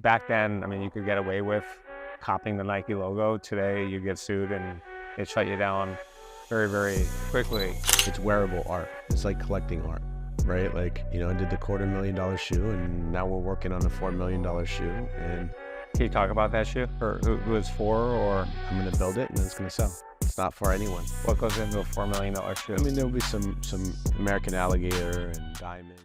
back then, I mean, you could get away with copying the Nike logo. Today, you get sued and it shut you down very, very quickly. It's wearable art. It's like collecting art, right? Like, you know, I did the $250,000 shoe, and now we're working on a $4 million shoe. And can you talk about that shoe, or who it's for, or? I'm gonna build it and then it's gonna sell. It's not for anyone. What goes into a $4 million shoe? I mean, there'll be some American alligator and diamonds.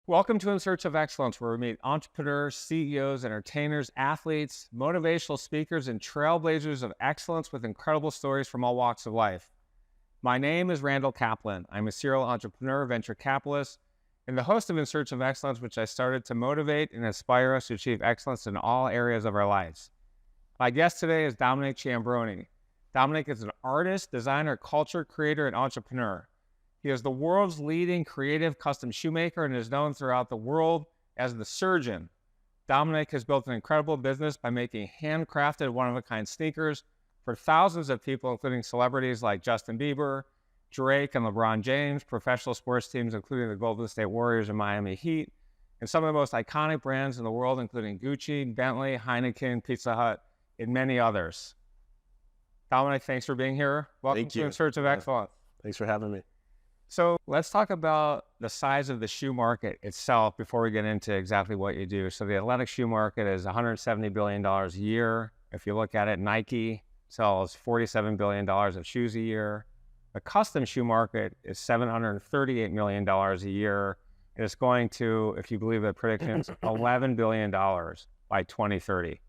Welcome to In Search of Excellence, where we meet entrepreneurs, CEOs, entertainers, athletes, motivational speakers, and trailblazers of excellence with incredible stories from all walks of life. My name is Randall Kaplan. I'm a serial entrepreneur, venture capitalist, and the host of In Search of Excellence, which I started to motivate and inspire us to achieve excellence in all areas of our lives. My guest today is Dominic Ciambrone. Dominic is an artist, designer, culture creator, and entrepreneur. He is the world's leading creative custom shoemaker and is known throughout the world as the Surgeon. Dominic has built an incredible business by making handcrafted, one-of-a-kind sneakers for thousands of people, including celebrities like Justin Bieber, Drake, and LeBron James, professional sports teams, including the Golden State Warriors and Miami Heat, and some of the most iconic brands in the world, including Gucci, Bentley, Heineken, Pizza Hut, and many others. Dominic, thanks for being here. Welcome to In Search of Excellence. Thanks for having me. So let's talk about the size of the shoe market itself before we get into exactly what you do. So the athletic shoe market is $170 billion a year. If you look at it, Nike sells $47 billion of shoes a year. The custom shoe market is $738 million a year. And it's going to, if you believe the predictions, $11 billion by 2030.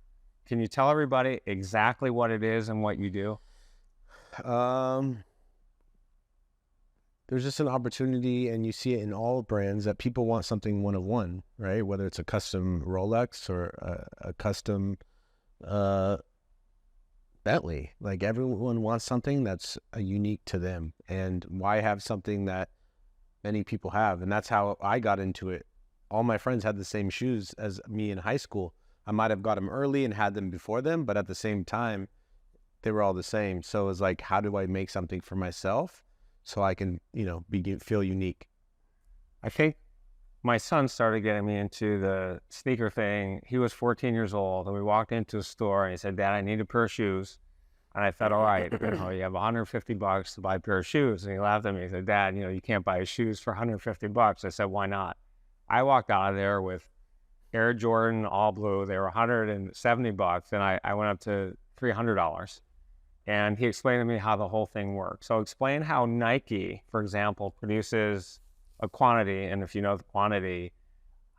Can you tell everybody exactly what it is and what you do? There's just an opportunity, and you see it in all brands, that people want something one of one, right? Whether it's a custom Rolex or a custom Bentley. Like, everyone wants something that's unique to them. And why have something that many people have? And that's how I got into it. All my friends had the same shoes as me in high school. I might have got them early and had them before them, but at the same time, they were all the same. So it was like, how do I make something for myself so I can, you know, feel unique? I think my son started getting me into the sneaker thing. He was 14 years old, and we walked into a store, and he said, "Dad, I need a pair of shoes." And I thought, all right, you know, you have $150 to buy a pair of shoes. And he laughed at me. He said, "Dad, you know, you can't buy shoes for $150. I said, "Why not?" I walked out of there with Air Jordan all blue. They were $170, and I went up to $300. And he explained to me how the whole thing works. So explain how Nike, for example, produces a quantity, and if you know the quantity,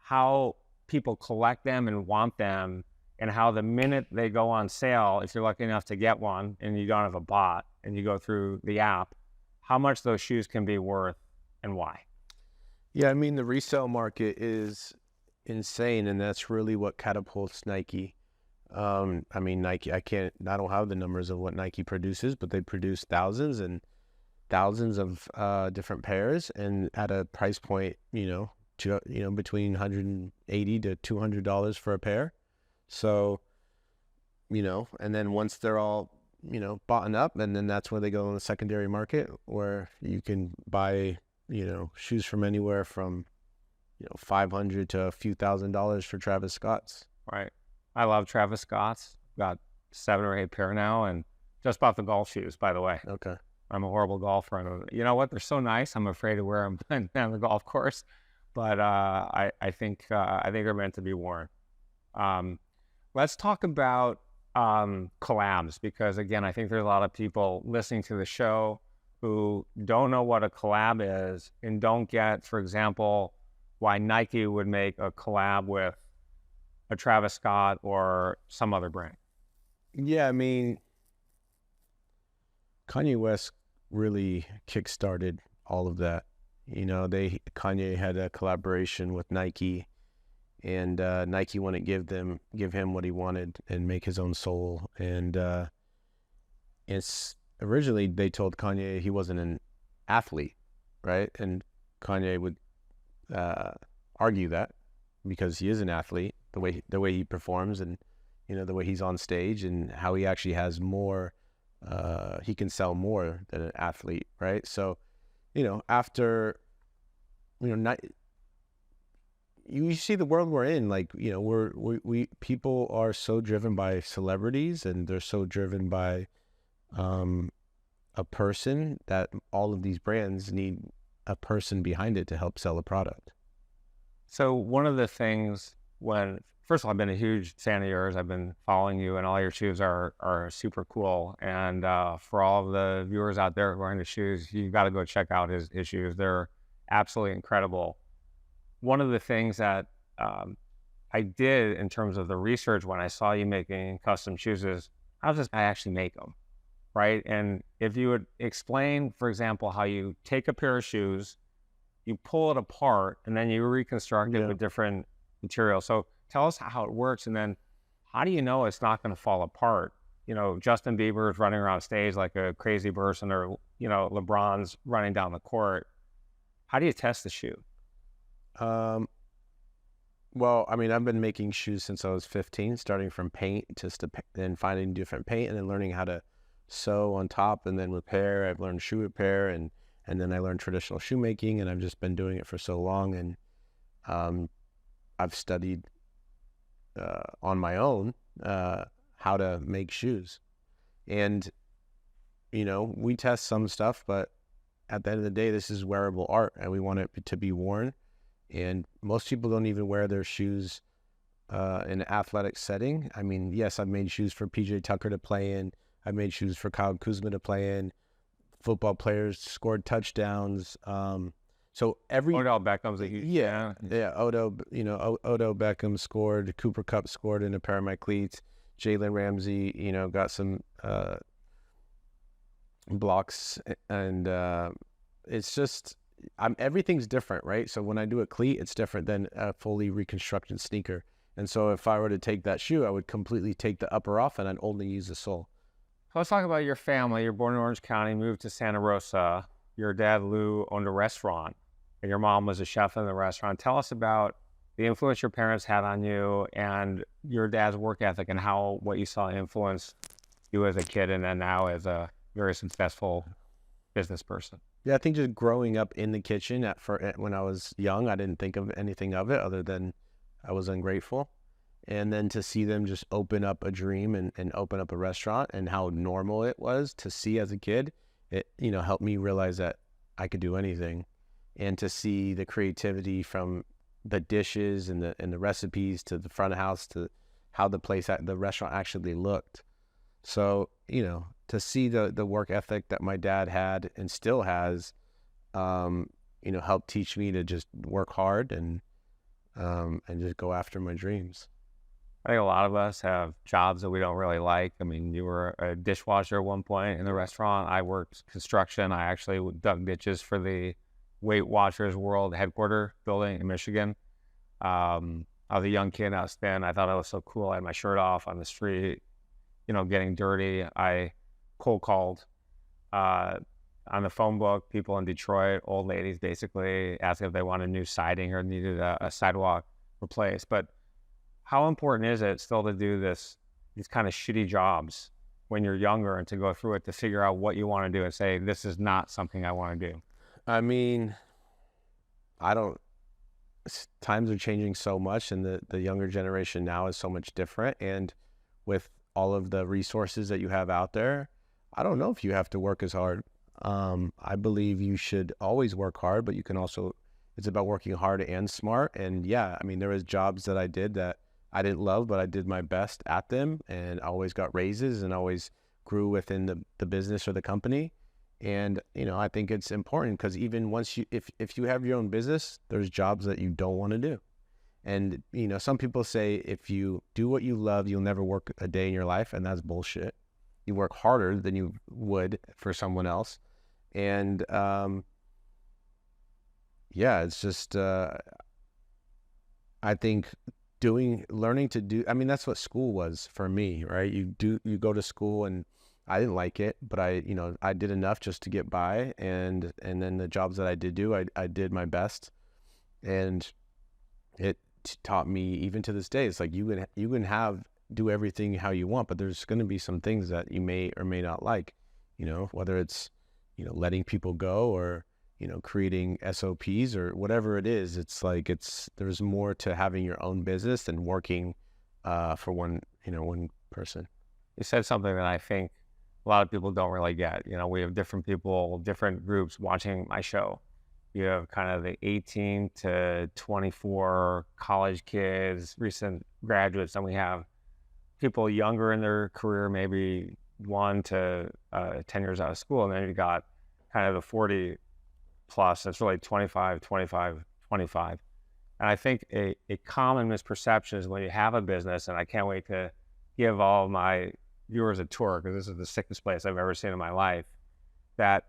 how people collect them and want them, and how the minute they go on sale, if you're lucky enough to get one and you don't have a bot and you go through the app, how much those shoes can be worth and why. Yeah, I mean, the resale market is insane, and that's really what catapults Nike. I mean, Nike, I don't have the numbers of what Nike produces, but they produce thousands and thousands of different pairs, and at a price point, between $180 to $200 for a pair. So, and then once they're all, bought up, and then that's where they go in the secondary market, where you can buy, shoes from anywhere from, $500 to a few $1,000s for Travis Scott's. Right. I love Travis Scott's. Got 7 or 8 pair now, and just bought the golf shoes, by the way. Okay. I'm a horrible golfer. And you know what? They're so nice. I'm afraid to wear them on the golf course, but I think they're meant to be worn. Let's talk about collabs, because again, I think there's a lot of people listening to the show who don't know what a collab is and don't get, for example, why Nike would make a collab with a Travis Scott or some other brand. Yeah, I mean, Kanye West really kickstarted all of that. Kanye had a collaboration with Nike, and Nike wouldn't give him what he wanted and make his own soul. And it's originally they told Kanye he wasn't an athlete, right? And Kanye would argue that, because he is an athlete, the way he performs, and the way he's on stage, and how he actually has more, he can sell more than an athlete, right? So, after not, you see the world we're in, like, we people are so driven by celebrities, and they're so driven by a person, that all of these brands need a person behind it to help sell a product. So one of the things first of all, I've been a huge fan of yours. I've been following you, and all your shoes are super cool. And for all of the viewers out there wearing the shoes, you got to go check out his shoes. They're absolutely incredible. One of the things that I did in terms of the research when I saw you making custom shoes is I actually make them, right? And if you would explain, for example, how you take a pair of shoes, you pull it apart, and then you reconstruct it with different materials. So tell us how it works, and then how do you know it's not going to fall apart? Justin Bieber is running around stage like a crazy person, or, LeBron's running down the court. How do you test the shoe? Well, I mean, I've been making shoes since I was 15, starting from paint, then finding different paint, and then learning how to sew on top and then repair. I've learned shoe repair, and then I learned traditional shoemaking, and I've just been doing it for so long. And I've studied on my own how to make shoes. And, we test some stuff, but at the end of the day, this is wearable art, and we want it to be worn. And most people don't even wear their shoes in an athletic setting. I mean, yes, I've made shoes for PJ Tucker to play in. I've made shoes for Kyle Kuzma to play in. Football players scored touchdowns. So Odell Beckham's a huge Odo Beckham scored. Cooper Kupp scored in a pair of my cleats. Jalen Ramsey, got some blocks, and it's just everything's different, right? So when I do a cleat, it's different than a fully reconstructed sneaker. And so if I were to take that shoe, I would completely take the upper off, and I'd only use the sole. Let's talk about your family. You're born in Orange County, moved to Santa Rosa. Your dad, Lou, owned a restaurant, and your mom was a chef in the restaurant. Tell us about the influence your parents had on you, and your dad's work ethic, and what you saw influence you as a kid, and then now as a very successful business person. Yeah, I think just growing up in the kitchen when I was young, I didn't think of anything of it other than I was ungrateful. And then to see them just open up a dream and open up a restaurant, and how normal it was to see as a kid, it, helped me realize that I could do anything. And to see the creativity from the dishes and the recipes to the front of house to how the restaurant actually looked. So, to see the work ethic that my dad had and still has, helped teach me to just work hard and just go after my dreams. I think a lot of us have jobs that we don't really like. I mean, you were a dishwasher at one point in the restaurant. I worked construction. I actually dug ditches for the Weight Watchers World headquarters building in Michigan. I was a young kid. I thought I was so cool. I had my shirt off on the street, getting dirty. I cold called on the phone book, people in Detroit, old ladies, basically asking if they wanted new siding or needed a sidewalk replaced. But how important is it still to do these kind of shitty jobs when you're younger, and to go through it to figure out what you want to do and say, this is not something I want to do? I mean, times are changing so much, and the younger generation now is so much different. And with all of the resources that you have out there, I don't know if you have to work as hard. I believe you should always work hard, but you can also, it's about working hard and smart. And yeah, I mean, there was jobs that I did that I didn't love, but I did my best at them, and I always got raises and always grew within the business or the company. And, I think it's important, because even once if you have your own business, there's jobs that you don't want to do. And, some people say if you do what you love, you'll never work a day in your life. And that's bullshit. You work harder than you would for someone else. And, it's just, I think learning to do, I mean, that's what school was for me, right? You go to school, and I didn't like it, but I did enough just to get by. And then the jobs that I did do, I did my best. And it taught me, even to this day, it's like you can do everything how you want, but there's going to be some things that you may or may not like, whether it's, letting people go, or, creating SOPs or whatever it is. It's like, there's more to having your own business than working for one person. You said something that I think a lot of people don't really get. We have different people, different groups watching my show. You have kind of the 18 to 24 college kids, recent graduates, and we have people younger in their career, maybe 1 to 10 years out of school. And then you got kind of the 40 plus, it's really 25, 25, 25. And I think a common misperception is when you have a business, and I can't wait to give all my viewers a tour because this is the sickest place I've ever seen in my life, that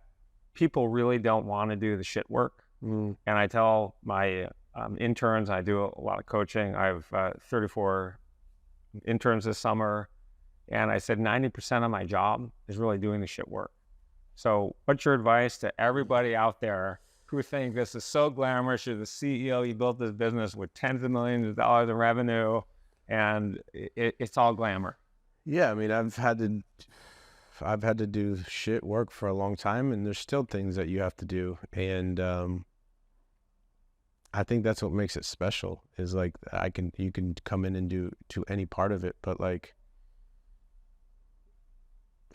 people really don't want to do the shit work. And I tell my interns, I do a lot of coaching. I have 34 interns this summer. And I said 90% of my job is really doing the shit work. So what's your advice to everybody out there who think this is so glamorous? You're the CEO, you built this business with tens of millions of dollars in revenue, and it's all glamour. Yeah, I mean, I've had to do shit work for a long time, and there's still things that you have to do. And I think that's what makes it special, is like you can come in and do to any part of it. But like,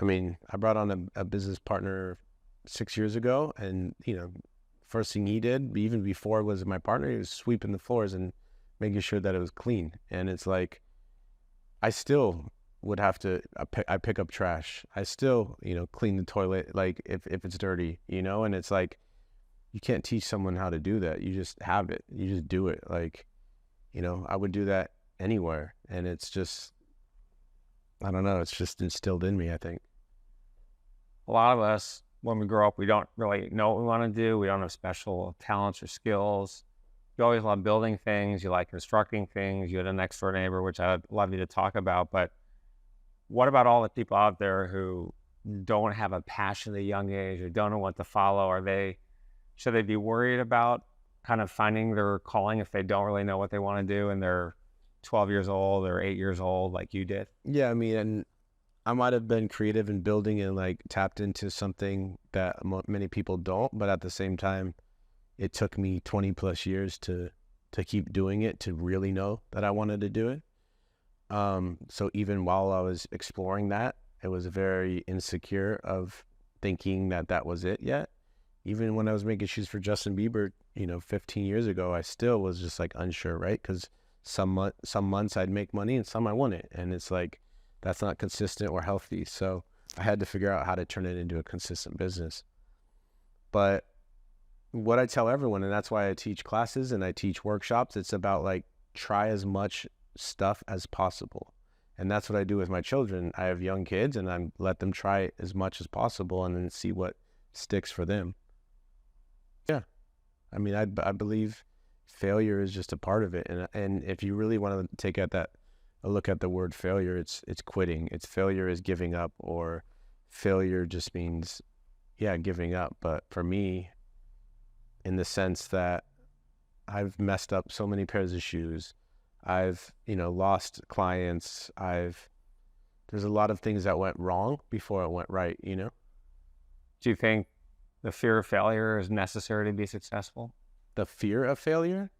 I mean, I brought on a business partner 6 years ago, and first thing he did, even before it was my partner, he was sweeping the floors and making sure that it was clean. And it's like, I still would have to, I pick up trash. I still, clean the toilet, like if it's dirty, and it's like, you can't teach someone how to do that. You just have it. You just do it. Like, I would do that anywhere. And it's just, I don't know. It's just instilled in me, I think. A lot of us, when we grow up, we don't really know what we want to do. We don't have special talents or skills. You always love building things. You like constructing things. You had a next door neighbor, which I'd love you to talk about. But what about all the people out there who don't have a passion at a young age or don't know what to follow? Should they be worried about kind of finding their calling if they don't really know what they want to do and they're 12 years old or 8 years old like you did? Yeah, I mean, and I might have been creative in building and like tapped into something that many people don't, but at the same time, it took me 20 plus years to keep doing it, to really know that I wanted to do it. So even while I was exploring that, it was very insecure of thinking that was it yet. Even when I was making shoes for Justin Bieber, 15 years ago, I still was just like unsure, right? Because some months I'd make money and some I wouldn't. And it's like, that's not consistent or healthy. So I had to figure out how to turn it into a consistent business. But what I tell everyone, and that's why I teach classes and I teach workshops, it's about like, try as much stuff as possible. And that's what I do with my children. I have young kids and I let them try as much as possible and then see what sticks for them. Yeah. I mean, I believe failure is just a part of it. And if you really want to take a look at the word failure, it's quitting. Failure is giving up, or failure just means, giving up. But for me, in the sense that I've messed up so many pairs of shoes, I've, lost clients. There's a lot of things that went wrong before it went right, Do you think the fear of failure is necessary to be successful? The fear of failure?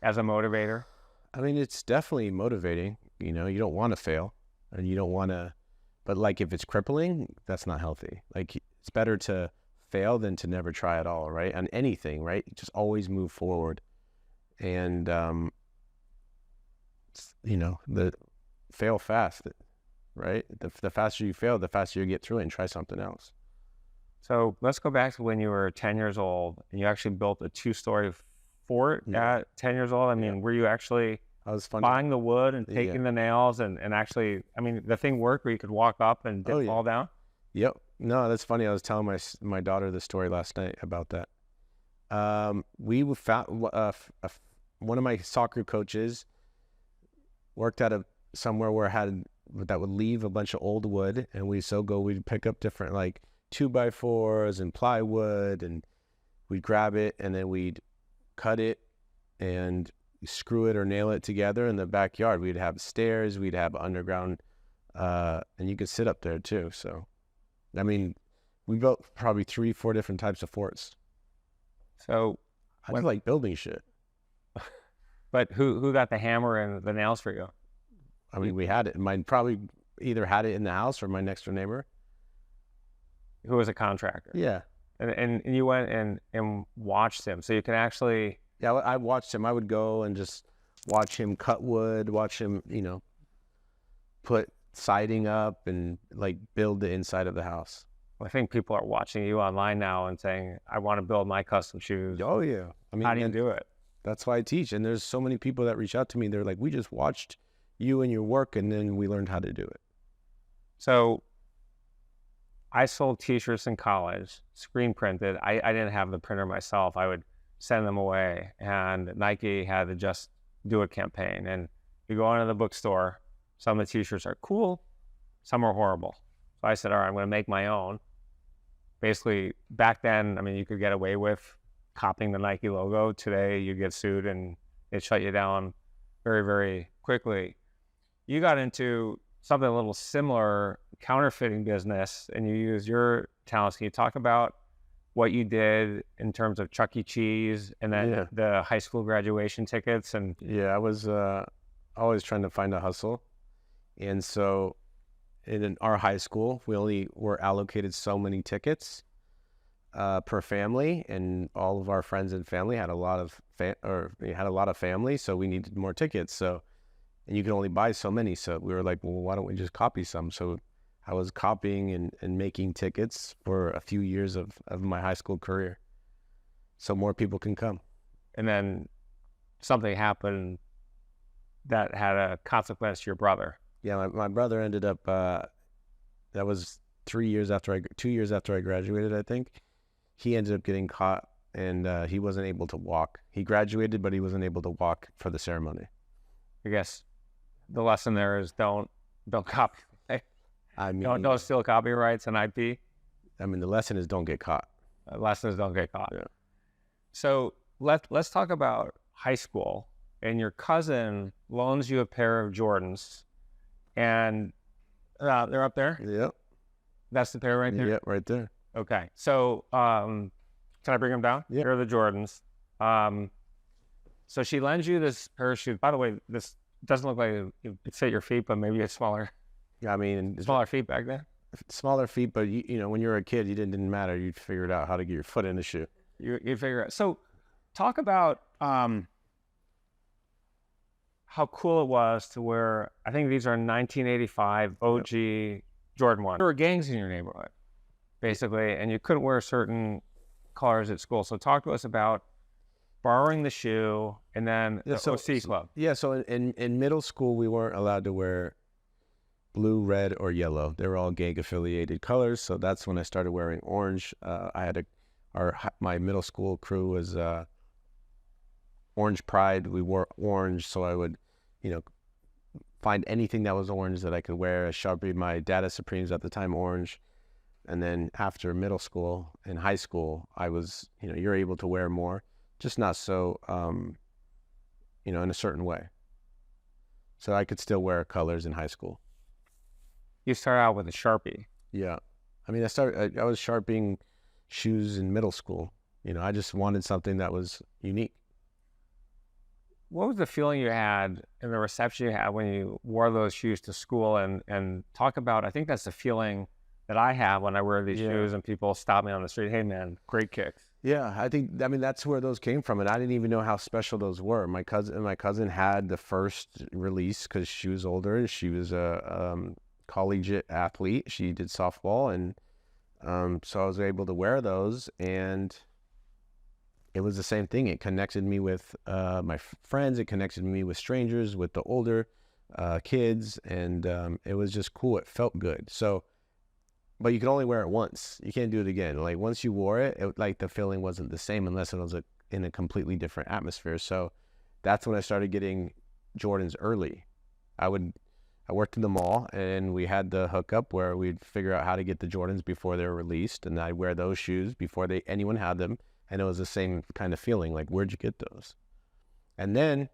As a motivator? I mean, it's definitely motivating. You don't want to fail, and you don't want to, but like if it's crippling, that's not healthy. Like, it's better to fail than to never try at all, right? On anything, right? Just always move forward. And, the fail fast, right? The faster you fail, the faster you get through it and try something else. So let's go back to when you were 10 years old and you actually built a 2-story fort at 10 years old. I mean, were you actually buying the wood and taking the nails and actually, I mean, the thing worked where you could walk up and fall down? Yep. No, that's funny. I was telling my daughter the story last night about that. We found one of my soccer coaches worked at somewhere where that would leave a bunch of old wood, and we'd pick up different like 2x4s and plywood, and we'd grab it and then we'd cut it and screw it or nail it together in the backyard. We'd have stairs, we'd have underground, and you could sit up there too. So, I mean, We built probably 3-4 different types of forts. So, I just like building shit. but who got the hammer and the nails for you? I mean, we had it. Mine probably either had it in the house or my next door neighbor. Who was a contractor? Yeah. And you went and watched him, so you can actually. Yeah, I watched him. I would go and just watch him cut wood, watch him, put siding up and like build the inside of the house. I think people are watching you online now and saying, I want to build my custom shoes. Oh, yeah. I mean, how do you do it? That's why I teach. And there's so many people that reach out to me. They're like, we just watched you and your work, and then we learned how to do it. So I sold t-shirts in college, screen printed. I didn't have the printer myself. I would send them away. And Nike had the Just Do It campaign. And you go into the bookstore, some of the t-shirts are cool, some are horrible. So I said, all right, I'm going to make my own. Basically, back then, I mean, you could get away with copying the Nike logo. Today, you get sued and it shut you down very, very quickly. You got into something a little similar, counterfeiting business, and you used your talents. Can you talk about what you did in terms of Chuck E. Cheese and then the high school graduation tickets? And yeah, I was always trying to find a hustle. And so in our high school, we only were allocated so many tickets per family, and all of our friends and family had a lot of family, so we needed more tickets. So, and you could only buy so many. So we were like, well, why don't we just copy some? So I was copying and making tickets for a few years of my high school career, so more people can come. And then something happened that had a consequence to your brother. Yeah, my brother ended up, that was 2 years after I graduated, I think. He ended up getting caught, and he wasn't able to walk. He graduated, but he wasn't able to walk for the ceremony. I guess the lesson there is don't copy. I mean, don't steal copyrights and IP. I mean, the lesson is don't get caught. The lesson is don't get caught. Yeah. So let's talk about high school. And your cousin loans you a pair of Jordans, and they're up there. Yep. That's the pair right there. Yep, right there. Okay. So can I bring them down? Yeah. Here are the Jordans. So she lends you this pair of shoes. By the way, this doesn't look like it fit your feet, but maybe it's smaller. Yeah, I mean, Smaller feet back then. Smaller feet, but you know, when you were a kid, it didn't matter. You'd figure it out how to get your foot in the shoe. You'd figure it out. So talk about how cool it was to wear, I think these are 1985 OG Jordan 1. There were gangs in your neighborhood, basically, and you couldn't wear certain colors at school. So talk to us about borrowing the shoe and then the OC Club. Yeah, so in middle school, we weren't allowed to wear blue, red, or yellow. They were all gang-affiliated colors, so that's when I started wearing orange. My middle school crew was Orange Pride. We wore orange, so I would, find anything that was orange that I could wear. Sharpie, my Data Supremes at the time, orange. And then after middle school and high school, I was, you're able to wear more, just not so, in a certain way. So I could still wear colors in high school. You start out with a Sharpie. Yeah. I mean, I was sharpening shoes in middle school. I just wanted something that was unique. What was the feeling you had and the reception you had when you wore those shoes to school? And talk about, I think that's the feeling that I have when I wear these shoes and people stop me on the street. Hey, man, great kicks. Yeah, that's where those came from. And I didn't even know how special those were. My cousin had the first release because she was older. She was a collegiate athlete. She did softball. And so I was able to wear those. And it was the same thing. It connected me with my friends. It connected me with strangers, with the older kids. And it was just cool. It felt good. So, but you can only wear it once. You can't do it again. Like once you wore it, the feeling wasn't the same unless it was in a completely different atmosphere. So that's when I started getting Jordans early. I worked in the mall and we had the hookup where we'd figure out how to get the Jordans before they were released. And I'd wear those shoes before anyone had them. And it was the same kind of feeling, like, where'd you get those? And then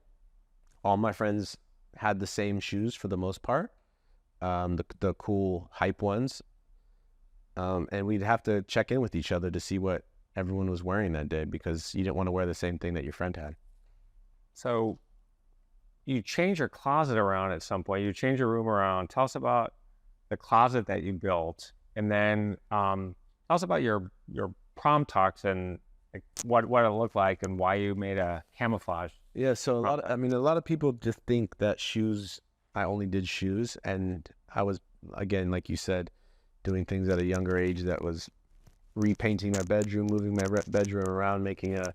all my friends had the same shoes for the most part, the cool hype ones. And we'd have to check in with each other to see what everyone was wearing that day, because you didn't want to wear the same thing that your friend had. So you change your closet around at some point. You change your room around. Tell us about the closet that you built, and then tell us about your prom tux and like what it looked like and why you made a camouflage. Yeah, so a lot of people just think that I only did shoes, and I was, again, like you said, doing things at a younger age that was repainting my bedroom, moving my bedroom around, making a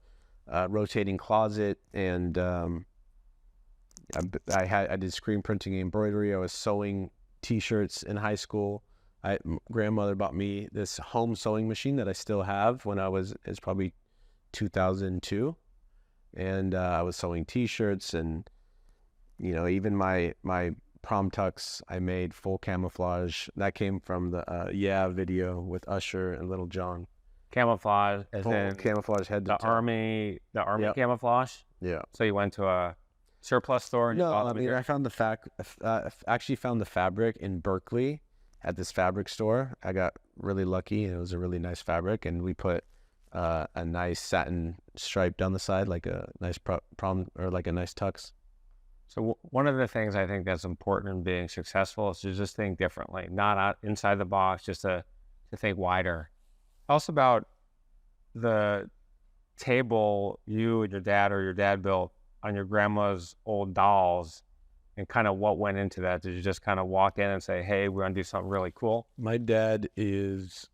rotating closet, and I did screen printing and embroidery. I was sewing T-shirts in high school. Grandmother bought me this home sewing machine that I still have it's probably 2002, and I was sewing T-shirts, and even my prom tux I made full camouflage. That came from the Yeah video with Usher and Little John. Camouflage, as Full in camouflage head to toe. the army Yep. camouflage. Yeah. So you went to a surplus store and you No, bought I them mean, here? I found actually found the fabric in Berkeley at this fabric store. I got really lucky, and it was a really nice fabric, and we put a nice satin stripe down the side, like a nice prom, or like a nice tux. So one of the things I think that's important in being successful is to just think differently, not out inside the box, just to think wider. Tell us about the table you and your dad built on your grandma's old dolls, and kind of what went into that. Did you just kind of walk in and say, hey, we're going to do something really cool? My dad is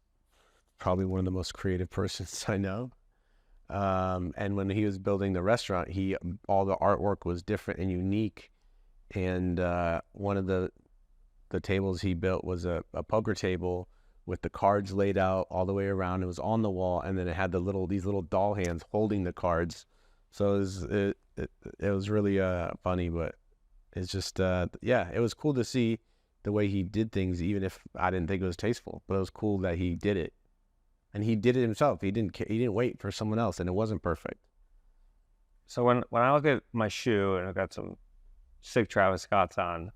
probably one of the most creative persons I know. And when he was building the restaurant, all the artwork was different and unique. And one of the tables he built was a poker table with the cards laid out all the way around. It was on the wall, and then it had these little doll hands holding the cards. So it was really funny, but it's just it was cool to see the way he did things, even if I didn't think it was tasteful. But it was cool that he did it. And he did it himself. He didn't wait for someone else, and it wasn't perfect. So when I look at my shoe, and I've got some sick Travis Scott's on,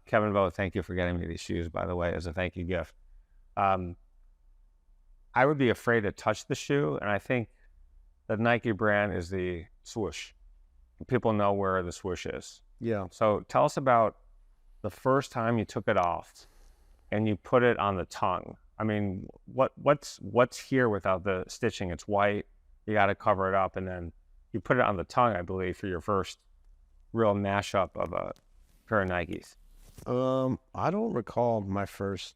Kevin Bowe, thank you for getting me these shoes, by the way, as a thank you gift. I would be afraid to touch the shoe, and I think the Nike brand is the swoosh. People know where the swoosh is. Yeah. So tell us about the first time you took it off and you put it on the tongue. I mean, what's here without the stitching? It's white. You got to cover it up, and then you put it on the tongue, I believe, for your first real mashup of a pair of Nikes. I don't recall my first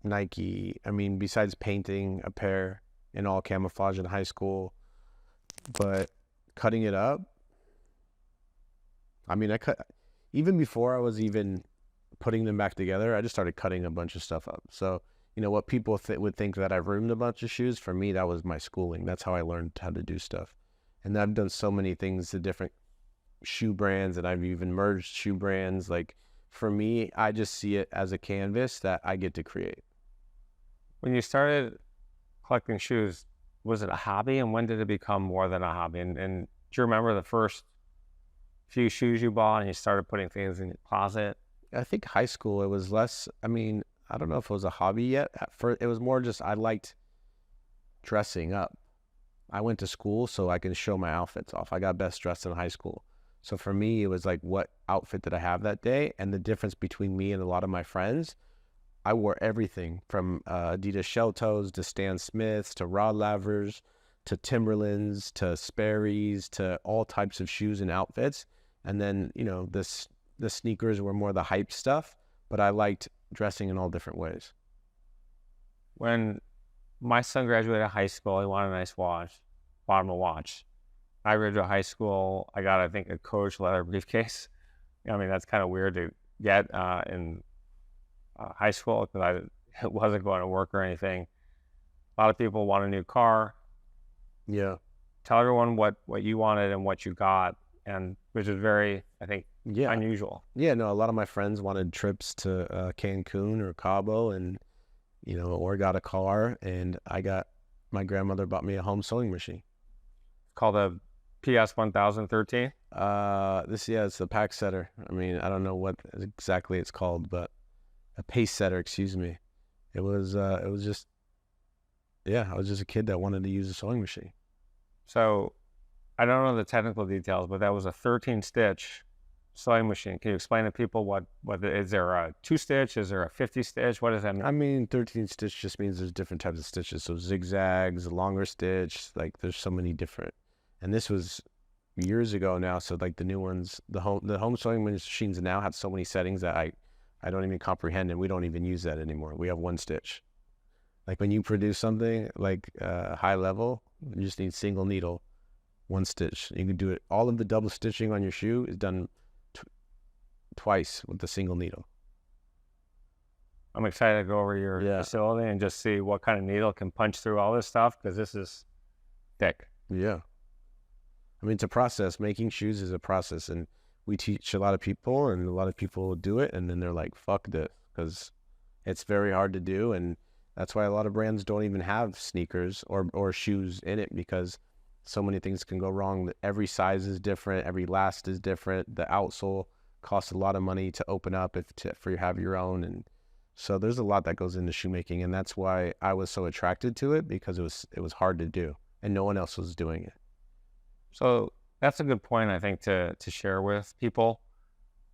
Nike. I mean, besides painting a pair in all camouflage in high school, but cutting it up. I mean, even before I was even putting them back together, I just started cutting a bunch of stuff up. So, what people would think that I've ruined a bunch of shoes, for me, that was my schooling. That's how I learned how to do stuff. And I've done so many things to different shoe brands, and I've even merged shoe brands. Like, for me, I just see it as a canvas that I get to create. When you started collecting shoes, was it a hobby, and when did it become more than a hobby? And do you remember the first few shoes you bought and you started putting things in your closet? I think high school, it was less, I mean, I don't know if it was a hobby yet. At first, it was more just I liked dressing up. I went to school so I can show my outfits off. I got best dressed in high school. So for me, it was like, what outfit did I have that day? And the difference between me and a lot of my friends, I wore everything from Adidas shell toes to Stan Smiths to Rod Lavers to Timberlands to Sperry's to all types of shoes and outfits. And then, the sneakers were more the hype stuff, but I liked dressing in all different ways. When my son graduated high school, he wanted a nice watch, bought him a watch. I graduated high school, I got, I think, a Coach leather briefcase. I mean, that's kind of weird to get in high school because I wasn't going to work or anything. A lot of people want a new car. Yeah. Tell everyone what you wanted and what you got, and which is very, I think, unusual. Yeah, no, a lot of my friends wanted trips to Cancun or Cabo, and or got a car, and my grandmother bought me a home sewing machine called a PS 1013. It's the pack setter. I mean, I don't know what exactly it's called, but a pace setter, excuse me. It was just, I was just a kid that wanted to use a sewing machine. So I don't know the technical details, but that was a 13-stitch sewing machine. Can you explain to people what is there a 2-stitch? Is there a 50-stitch? What does that mean? I mean, 13 stitch just means there's different types of stitches. So zigzags, longer stitch, like there's so many different. And this was years ago now. So like the new ones, the home sewing machines now have so many settings that I don't even comprehend, and we don't even use that anymore. We have one stitch. Like when you produce something like high level, you just need single needle, one stitch. You can do it. All of the double stitching on your shoe is done twice with the single needle. I'm excited to go over your facility and just see what kind of needle can punch through all this stuff, because this is thick. Yeah. I mean, it's a process. Making shoes is a process, and we teach a lot of people, and a lot of people do it, and then they're like, fuck this, because it's very hard to do, and that's why a lot of brands don't even have sneakers or shoes in it, because so many things can go wrong. Every size is different. Every last is different. The outsole costs a lot of money to open up for you have your own, and so there's a lot that goes into shoemaking, and that's why I was so attracted to it, because it was hard to do, and no one else was doing it. So that's a good point, I think, to share with people.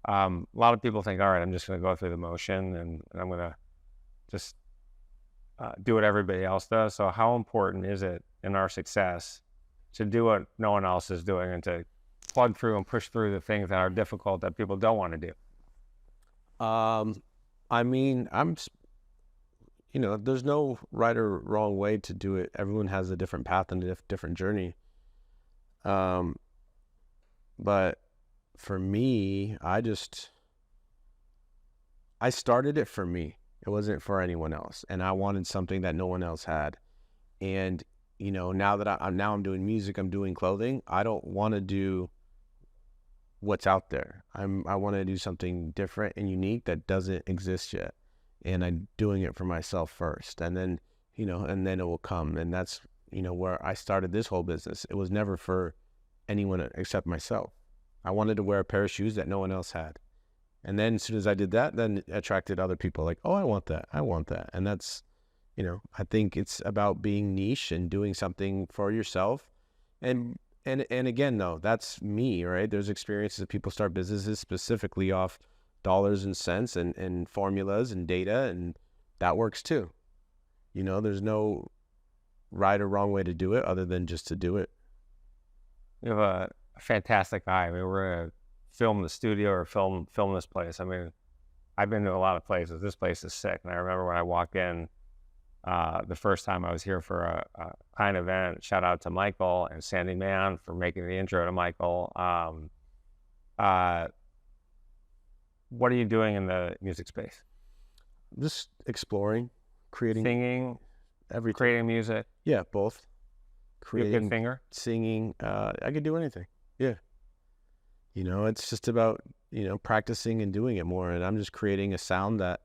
A lot of people think, all right, I'm just going to go through the motion, and I'm going to just do what everybody else does. So how important is it in our success to do what no one else is doing, and to plug through and push through the things that are difficult that people don't want to do? I mean, there's no right or wrong way to do it. Everyone has a different path and a different journey. But for me, I started it for me. It wasn't for anyone else. And I wanted something that no one else had. And, now that I'm doing music, I'm doing clothing, I don't want to do what's out there. I want to do something different and unique that doesn't exist yet. And I'm doing it for myself first. And then, and then it will come. And that's, where I started this whole business. It was never for anyone except myself. I wanted to wear a pair of shoes that no one else had. And then as soon as I did that, then it attracted other people like, oh, I want that. And that's, I think it's about being niche and doing something for yourself. And again, though, that's me, right? There's experiences that people start businesses specifically off dollars and cents and formulas and data, and that works too. There's no right or wrong way to do it other than just to do it. You have a fantastic eye. I mean, we're going to film the studio or film this place. I mean, I've been to a lot of places. This place is sick. And I remember when I walked in the first time I was here for a kind event. Shout out to Michael and Sandy Mann for making the intro to Michael. What are you doing in the music space? Just exploring, creating, singing, everything. Creating music. Yeah, both. Creating, you a good singer? Singing. I could do anything. Yeah. It's just about practicing and doing it more. And I'm just creating a sound that,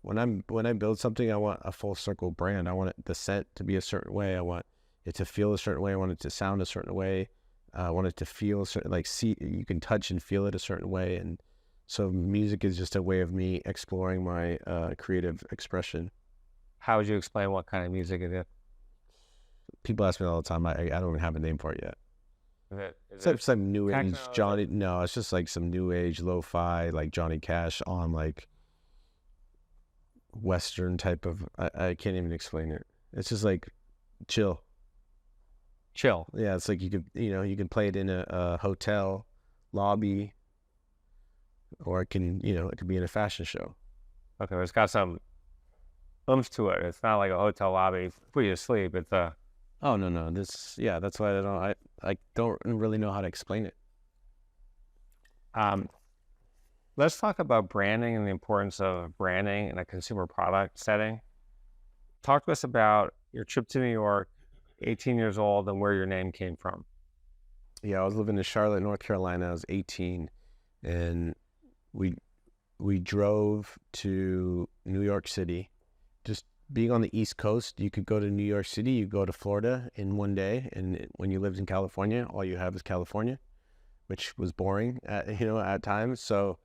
when I build something, I want a full circle brand. I want the scent to be a certain way. I want it to feel a certain way. I want it to sound a certain way. I want it to feel a certain, you can touch and feel it a certain way. And so music is just a way of me exploring my creative expression. How would you explain what kind of music it is? People ask me all the time. I don't even have a name for it yet. Is it some new techno, age Johnny. No, it's just like some new age lo-fi, like Johnny Cash on like Western type of. I can't even explain it. It's just like chill. Yeah, it's like you can play it in a hotel lobby, or it can it could be in a fashion show. Okay, it's got some oomph to it. It's not like a hotel lobby put you to sleep. It's a. Oh no! That's why I don't really know how to explain it. Let's talk about branding and the importance of branding in a consumer product setting. Talk to us about your trip to New York, 18 years old, and where your name came from. Yeah, I was living in Charlotte, North Carolina. I was 18, and we drove to New York City. Just being on the East Coast, you could go to New York City, you go to Florida in one day, and when you lived in California, all you have is California, which was boring at times. So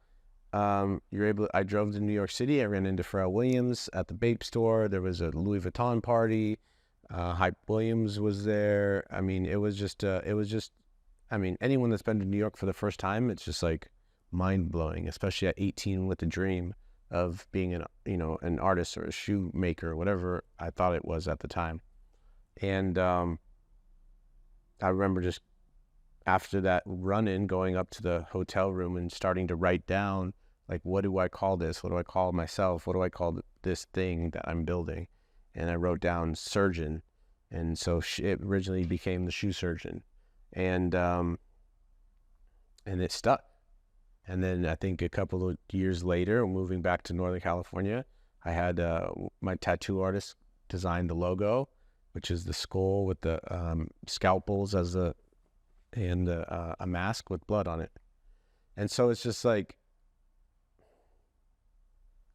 I drove to New York City. I ran into Pharrell Williams at the Bape store. There was a Louis Vuitton party. Hype Williams was there. I mean, it was just, I mean, anyone that's been to New York for the first time, it's just like mind blowing, especially at 18 with the dream of being an artist or a shoemaker or whatever I thought it was at the time. And I remember just after that run-in, going up to the hotel room and starting to write down, like, what do I call this? What do I call myself? What do I call this thing that I'm building? And I wrote down surgeon. And so it originally became the shoe surgeon. And it stuck. And then I think a couple of years later, moving back to Northern California, I had my tattoo artist design the logo, which is the skull with the scalpels and a mask with blood on it. And so it's just like,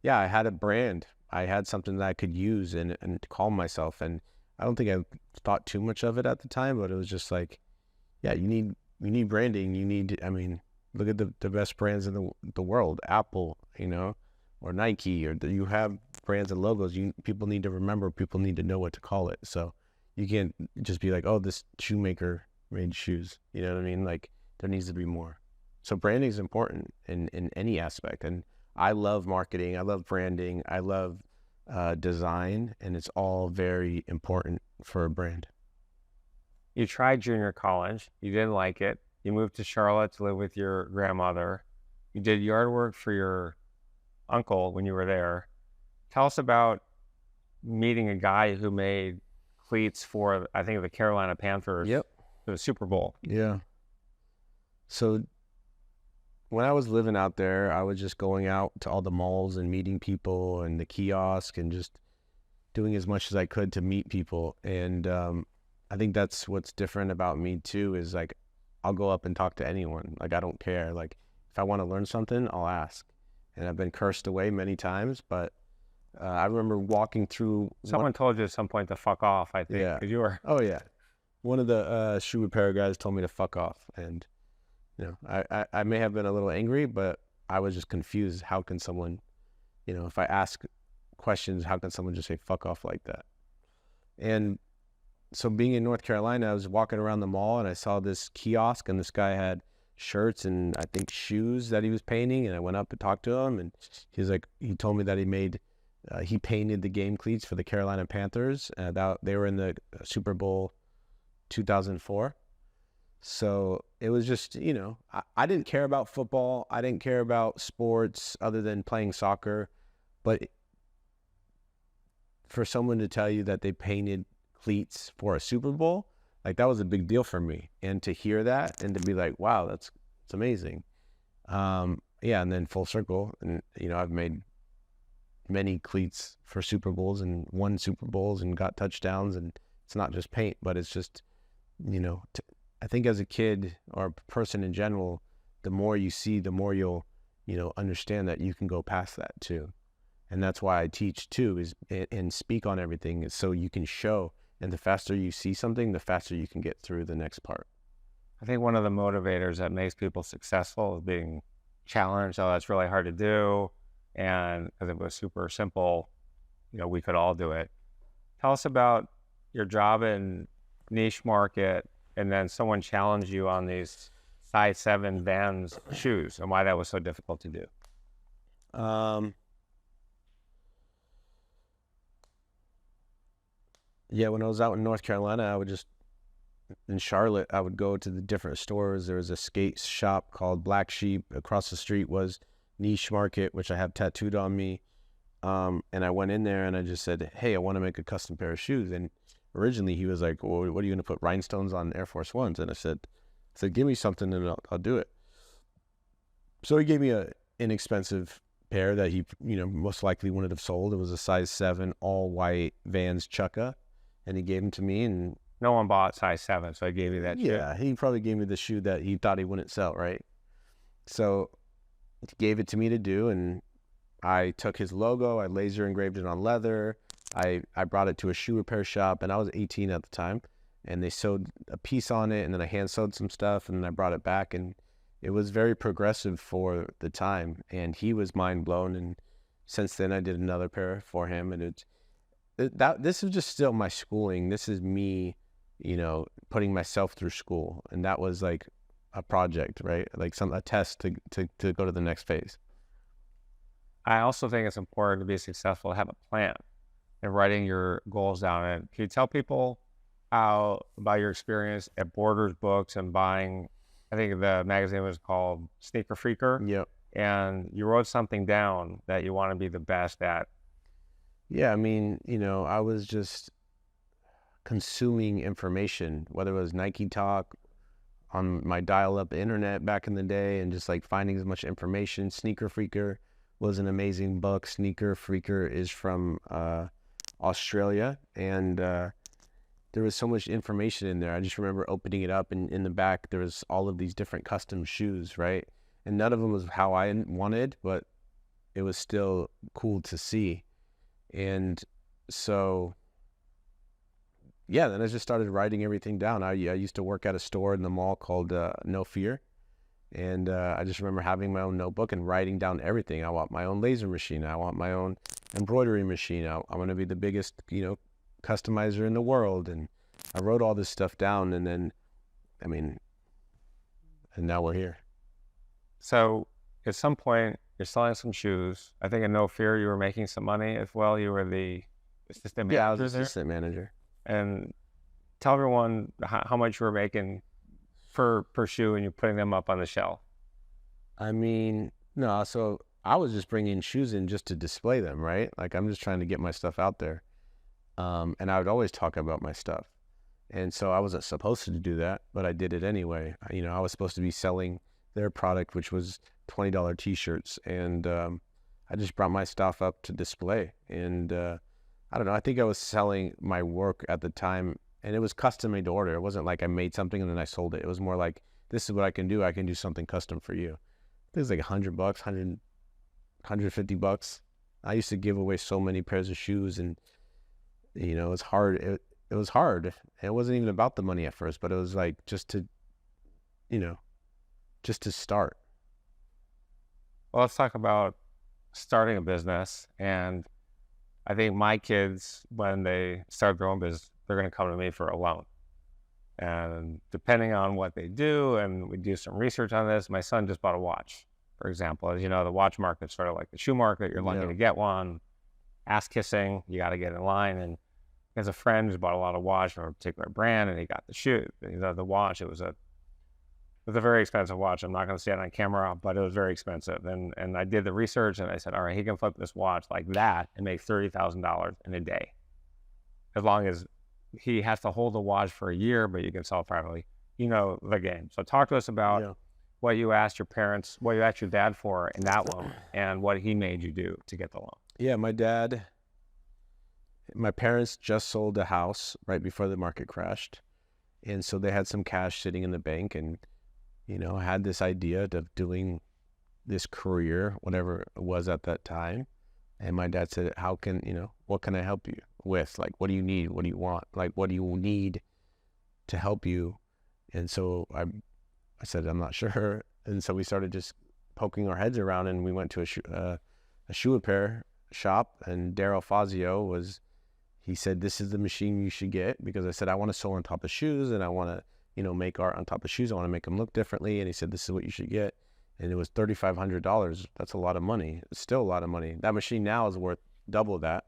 yeah, I had a brand. I had something that I could use and call myself. And I don't think I thought too much of it at the time, but it was just like, yeah, you need branding. You need, I mean, look at the best brands in the world, Apple, or Nike, or you have brands and logos. People need to remember, people need to know what to call it. So you can't just be like, oh, this shoemaker made shoes. You know what I mean? Like, there needs to be more. So branding is important in any aspect. And I love marketing. I love branding. I love design, and it's all very important for a brand. You tried junior college. You didn't like it. You moved to Charlotte to live with your grandmother. You did yard work for your uncle when you were there. Tell us about meeting a guy who made cleats for, I think, the Carolina Panthers. Yep. For the Super Bowl. Yeah. So when I was living out there, I was just going out to all the malls and meeting people and the kiosk and just doing as much as I could to meet people. And I think that's what's different about me too, is like, I'll go up and talk to anyone. Like, I don't care. Like, if I want to learn something, I'll ask. And I've been cursed away many times, but I remember walking through. Someone told you at some point to fuck off, I think. Yeah. 'Cause you were. Oh, yeah. One of the shoe repair guys told me to fuck off. And, I may have been a little angry, but I was just confused. How can someone, if I ask questions, how can someone just say fuck off like that? And so being in North Carolina, I was walking around the mall and I saw this kiosk, and this guy had shirts and I think shoes that he was painting. And I went up and talked to him, and he told me that he painted the game cleats for the Carolina Panthers. They were in the Super Bowl 2004. So it was just, I didn't care about football. I didn't care about sports other than playing soccer. But for someone to tell you that they painted cleats for a Super Bowl, like, that was a big deal for me. And to hear that and to be like, wow, it's amazing. Yeah. And then full circle. And, I've made many cleats for Super Bowls and won Super Bowls and got touchdowns. And it's not just paint, but it's just, I think as a kid or a person in general, the more you see, the more you'll, understand that you can go past that too. And that's why I teach too, and speak on everything, is so you can show. And the faster you see something, the faster you can get through the next part. I think one of the motivators that makes people successful is being challenged. Oh, that's really hard to do. And because it was super simple, we could all do it. Tell us about your job in niche market, and then someone challenged you on these size 7 Vans shoes, and why that was so difficult to do. Yeah, when I was out in North Carolina, in Charlotte, I would go to the different stores. There was a skate shop called Black Sheep. Across the street was Niche Market, which I have tattooed on me. And I went in there and I just said, hey, I want to make a custom pair of shoes. And originally he was like, well, what are you going to put rhinestones on Air Force Ones? And I said, give me something and I'll do it. So he gave me an inexpensive pair that he, most likely wouldn't have sold. It was a size 7, all white Vans Chukka. And he gave them to me, and no one bought size 7, so I gave you that shoe. Yeah, he probably gave me the shoe that he thought he wouldn't sell, right? So he gave it to me to do, and I took his logo, I laser engraved it on leather, I brought it to a shoe repair shop, and I was 18 at the time, and they sewed a piece on it, and then I hand sewed some stuff, and then I brought it back, and it was very progressive for the time, and he was mind blown. And since then, I did another pair for him, and this is just still my schooling. This is me, putting myself through school, and that was like a project, right? Like a test to go to the next phase. I also think it's important to be successful to have a plan and writing your goals down. And can you tell people about your experience at Borders Books and buying, I think the magazine was called Sneaker Freaker. Yep. And you wrote something down that you want to be the best at. Yeah, I mean, I was just consuming information, whether it was Nike Talk on my dial-up internet back in the day, and just like finding as much information. Sneaker Freaker was an amazing book. Sneaker Freaker is from Australia, and there was so much information in there. I just remember opening it up, and in the back there was all of these different custom shoes, right? And none of them was how I wanted, but it was still cool to see. And so, yeah, then I just started writing everything down. I used to work at a store in the mall called No Fear. And I just remember having my own notebook and writing down everything. I want my own laser machine. I want my own embroidery machine. I want to be the biggest, customizer in the world. And I wrote all this stuff down, and then, and now we're here. So at some point, you're selling some shoes. I think in No Fear, you were making some money as well. You were the assistant manager. Yeah, I was assistant manager. And tell everyone how much you were making per shoe, and you're putting them up on the shelf. No, so I was just bringing shoes in just to display them, right? Like, I'm just trying to get my stuff out there. And I would always talk about my stuff. And so I wasn't supposed to do that, but I did it anyway. I was supposed to be selling their product, which was $20 t-shirts. And I just brought my stuff up to display. And I don't know, I think I was selling my work at the time, and it was custom made to order. It wasn't like I made something and then I sold it. It was more like, this is what I can do. I can do something custom for you. I think it was like $100, $150. I used to give away so many pairs of shoes, and it's hard. It was hard. And it wasn't even about the money at first, but it was like just to start. Well, let's talk about starting a business. And I think my kids, when they start their own business, they're going to come to me for a loan. And depending on what they do, and we do some research on this, my son just bought a watch, for example. As you know, the watch market's sort of like the shoe market. You're lucky to get one. Ass kissing, you got to get in line. And as a friend who's bought a lot of watch from a particular brand, and he got the shoe, the watch, it was a very expensive watch. I'm not going to say it on camera, but it was very expensive. And I did the research, and I said, all right, he can flip this watch like that and make $30,000 in a day, as long as he has to hold the watch for a year, but you can sell it privately. You know the game. So talk to us about what you asked your parents, what you asked your dad for in that loan, and what he made you do to get the loan. Yeah, my parents just sold a house right before the market crashed. And so they had some cash sitting in the bank, and, I had this idea of doing this career, whatever it was at that time. And my dad said, what can I help you with? Like, what do you need? What do you want? Like, what do you need to help you? And so I said, I'm not sure. And so we started just poking our heads around, and we went to a shoe repair shop, and Daryl Fazio he said, this is the machine you should get, because I said, I want to sew on top of shoes, and I want to, make art on top of shoes. I want to make them look differently. And he said, this is what you should get. And it was $3,500. That's a lot of money. It's still a lot of money. That machine now is worth double that.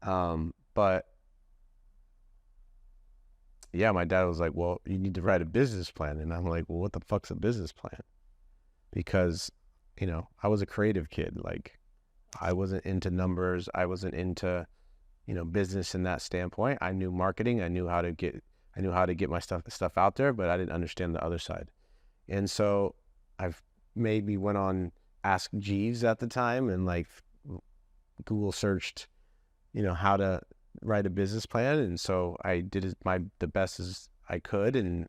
But yeah, my dad was like, well, you need to write a business plan. And I'm like, well, what the fuck's a business plan? Because, I was a creative kid. Like, I wasn't into numbers. I wasn't into, business in that standpoint. I knew marketing. I knew how to get my stuff out there, but I didn't understand the other side. And so I've maybe went on Ask Jeeves at the time, and like Google searched, how to write a business plan. And so I did the best as I could, and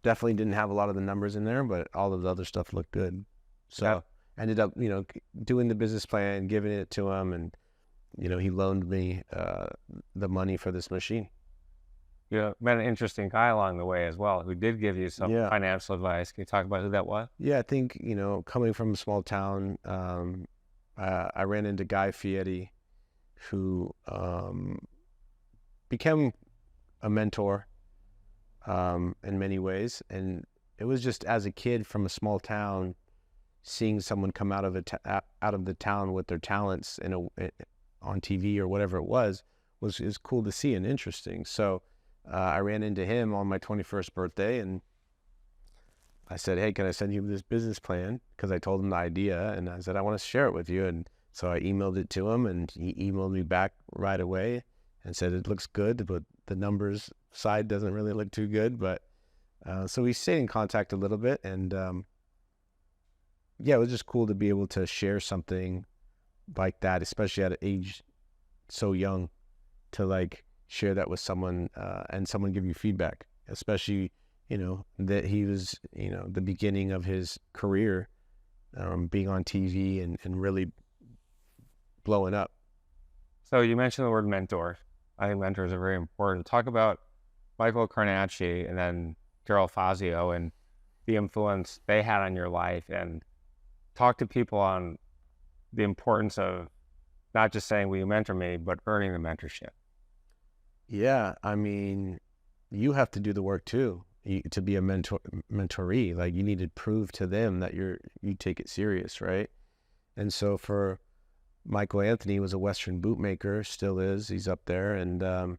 definitely didn't have a lot of the numbers in there, but all of the other stuff looked good. So I ended up, doing the business plan, giving it to him, and, he loaned me the money for this machine. You met an interesting guy along the way as well, who did give you some Yeah. financial advice. Can you talk about who that was? Yeah, I think, coming from a small town, I ran into Guy Fieri, who became a mentor in many ways. And it was just as a kid from a small town, seeing someone come out of the town with their talents on TV or whatever it was is cool to see and interesting. So I ran into him on my 21st birthday, and I said, "Hey, can I send you this business plan?" Because I told him the idea, and I said, "I want to share it with you." And so I emailed it to him, and he emailed me back right away and said, "It looks good, but the numbers side doesn't really look too good." But so we stayed in contact a little bit, and yeah, it was just cool to be able to share something like that, especially at an age so young, to like share that with someone and someone give you feedback, especially, that he was, the beginning of his career, being on TV and really blowing up. So you mentioned the word mentor. I think mentors are very important. Talk about Michael Carnacci and then Daryl Fazio and the influence they had on your life, and talk to people on the importance of not just saying, will you mentor me, but earning the mentorship. Yeah, I mean, you have to do the work too, to be a mentoree. Like, you need to prove to them that you take it serious, right? And so for Michael Anthony, was a Western bootmaker, still is. He's up there, and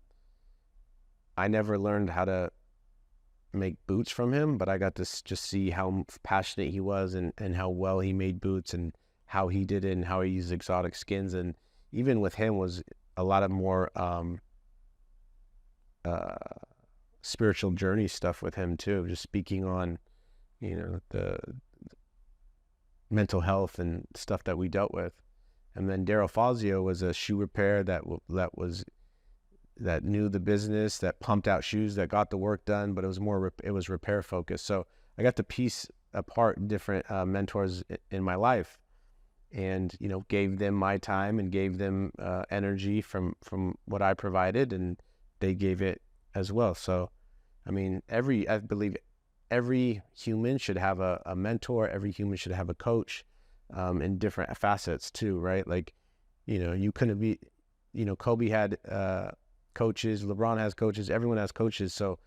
I never learned how to make boots from him, but I got to just see how passionate he was, and how well he made boots, and how he did it, and how he used exotic skins. And even with him was a lot of more spiritual journey stuff with him too, just speaking on, the mental health and stuff that we dealt with. And then Daryl Fazio was a shoe repair that knew the business, that pumped out shoes, that got the work done, but it was repair focused. So I got to piece apart different mentors in my life, and gave them my time and gave them energy from what I provided, and they gave it as well. So I mean, I believe every human should have a mentor. Every human should have a coach, in different facets too, right? Like, you couldn't be, Kobe had coaches, LeBron has coaches, everyone has coaches. So,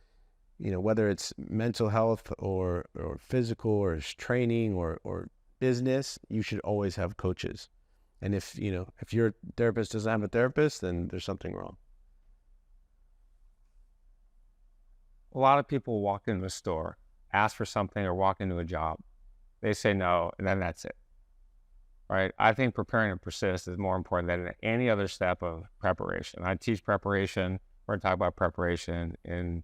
whether it's mental health or physical or training or business, you should always have coaches. And if your therapist doesn't have a therapist, then there's something wrong. A lot of people walk into a store, ask for something, or walk into a job. They say no, and then that's it, right? I think preparing to persist is more important than any other step of preparation. I teach preparation. We're going to talk about preparation in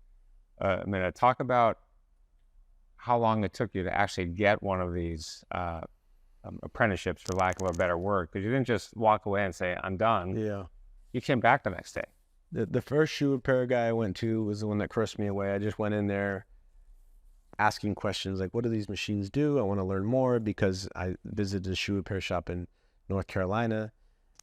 a minute. Talk about how long it took you to actually get one of these apprenticeships, for lack of a better word, because you didn't just walk away and say, I'm done. Yeah. You came back the next day. The first shoe repair guy I went to was the one that cursed me away. I just went in there asking questions like, what do these machines do? I want to learn more, because I visited a shoe repair shop in North Carolina,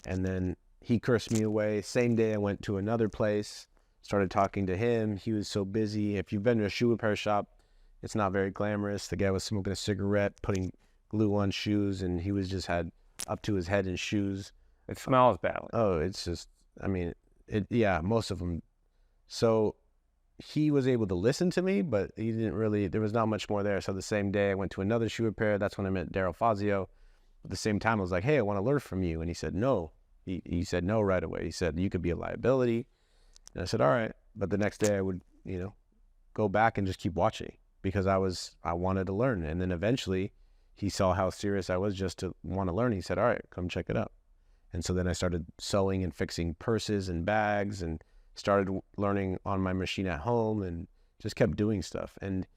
and then he cursed me away. Same day I went to another place, started talking to him. He was so busy. If you've been to a shoe repair shop, it's not very glamorous. The guy was smoking a cigarette, putting glue on shoes, and he was just had up to his head in shoes. It smells badly. Oh, it's just, I mean, yeah, most of them. So he was able to listen to me, but he didn't really, there was not much more there. So the same day I went to another shoe repair. That's when I met Daryl Fazio. At the same time, I was like, hey, I want to learn from you. And he said, no. He said no right away. He said, you could be a liability. And I said, all right. But the next day I would, go back and just keep watching, because I wanted to learn. And then eventually he saw how serious I was just to want to learn. He said, all right, come check it out. And so then I started sewing and fixing purses and bags, and started learning on my machine at home, and just kept doing stuff. And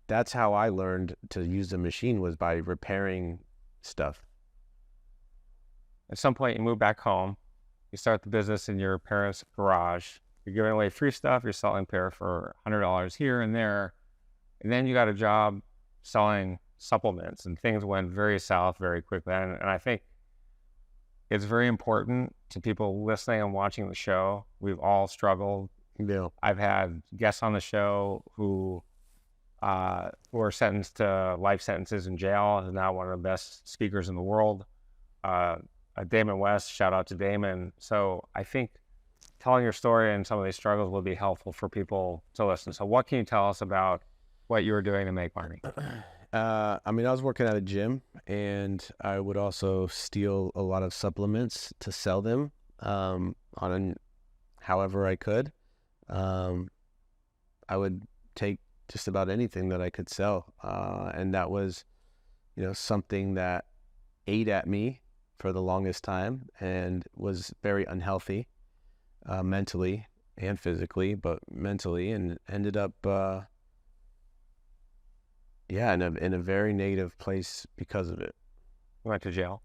that's how I learned to use the machine, was by repairing stuff. At some point, you move back home. You start the business in your parents' garage. You're giving away free stuff. You're selling pair for $100 here and there. And then you got a job selling supplements, and things went very south very quickly. And I think it's very important to people listening and watching the show. We've all struggled Yeah. I've had guests on the show who were sentenced to life sentences in jail, is now one of the best speakers in the world. Damon West, shout out to Damon. So I think telling your story and some of these struggles will be helpful for people to listen. So what can you tell us about what you were doing to make money? I mean, I was working at a gym, and I would also steal a lot of supplements to sell them however I could. I would take just about anything that I could sell, and that was, something that ate at me for the longest time and was very unhealthy, mentally and physically, but mentally, and ended up, in a very negative place because of it. You went to jail?